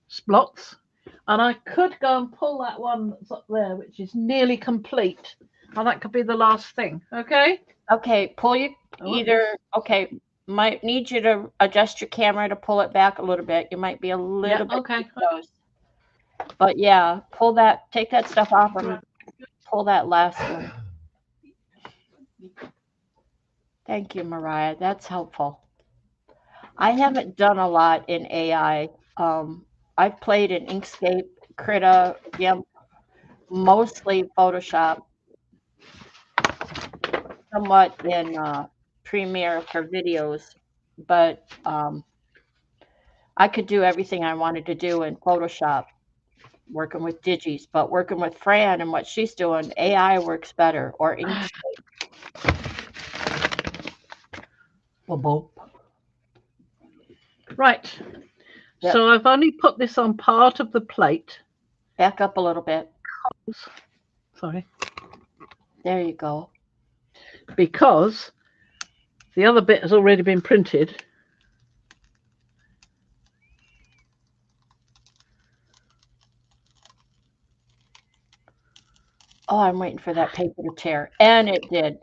splots. And I could go and pull that one that's up there, which is nearly complete. And that could be the last thing. Okay? Okay, pull you either. Okay, might need you to adjust your camera to pull it back a little bit. You might be a little bit okay. too close. But yeah, pull that, take that stuff off and pull that last one. Thank you, Mariah. That's helpful. I haven't done a lot in AI. I've played in Inkscape, Krita, GIMP, mostly Photoshop, somewhat in Premiere for videos, but I could do everything I wanted to do in Photoshop, working with digis, but working with Fran and what she's doing, AI works better, or Inkscape. Right. Yep. So I've only put this on part of the plate. Back up a little bit. Sorry. There you go. Because the other bit has already been printed. Oh, I'm waiting for that paper to tear. And it did.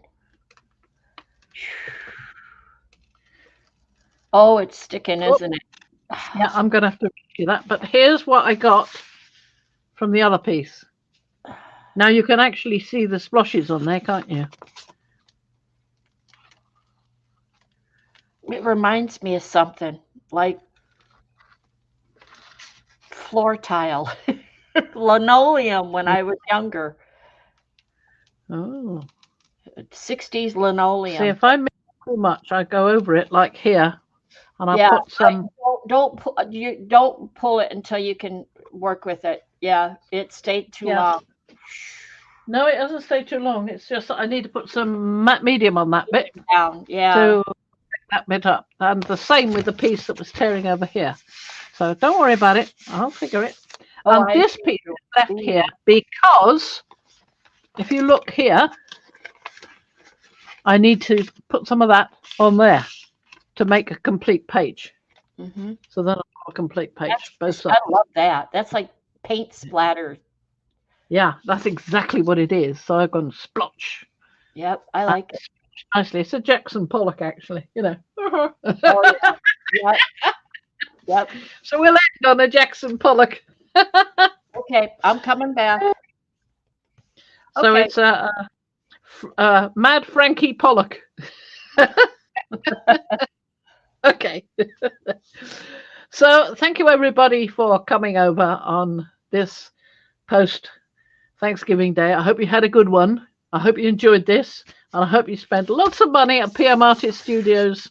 Oh, it's sticking, isn't it? Yeah, I'm going to have to do that. But here's what I got from the other piece. Now you can actually see the splotches on there, can't you? It reminds me of something like floor tile, linoleum when I was younger. Oh. 60s linoleum. See, if I make too much, I go over it like here, and I put some. Don't pull it until you can work with it. Yeah, it stayed too long. No, it doesn't stay too long. It's just that I need to put some matte medium on that bit down. Yeah. To pick that bit up, and the same with the piece that was tearing over here. So don't worry about it. I'll figure it. And this piece is left here because if you look here, I need to put some of that on there to make a complete page. Mm-hmm. So then I've got a complete page. Both I love that. That's like paint splatter. Yeah, that's exactly what it is. So I've gone splotch. Yep, I like it. Nicely. It's a Jackson Pollock, actually, you know. Oh, yeah. Yep. Yep. So we'll end on a Jackson Pollock. Okay, I'm coming back. So it's Mad Frankie Pollock. Okay. So thank you everybody for coming over on this post Thanksgiving Day. I hope you had a good one. I hope you enjoyed this, and I hope you spent lots of money at PM Artist Studios,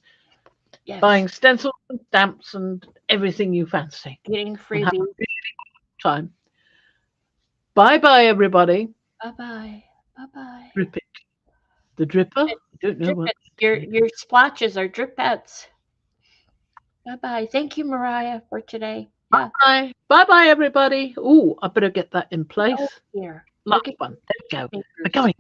buying stencils and stamps and everything you fancy. Getting freebies. Time. Bye bye everybody. Bye bye. Bye bye. Drip it. The dripper? I don't know what. Your splotches are dripettes. Bye bye. Thank you, Mariah, for today. Yeah. Bye. Bye bye everybody. Oh, I better get that in place. Here. Last one. There we go. We're going.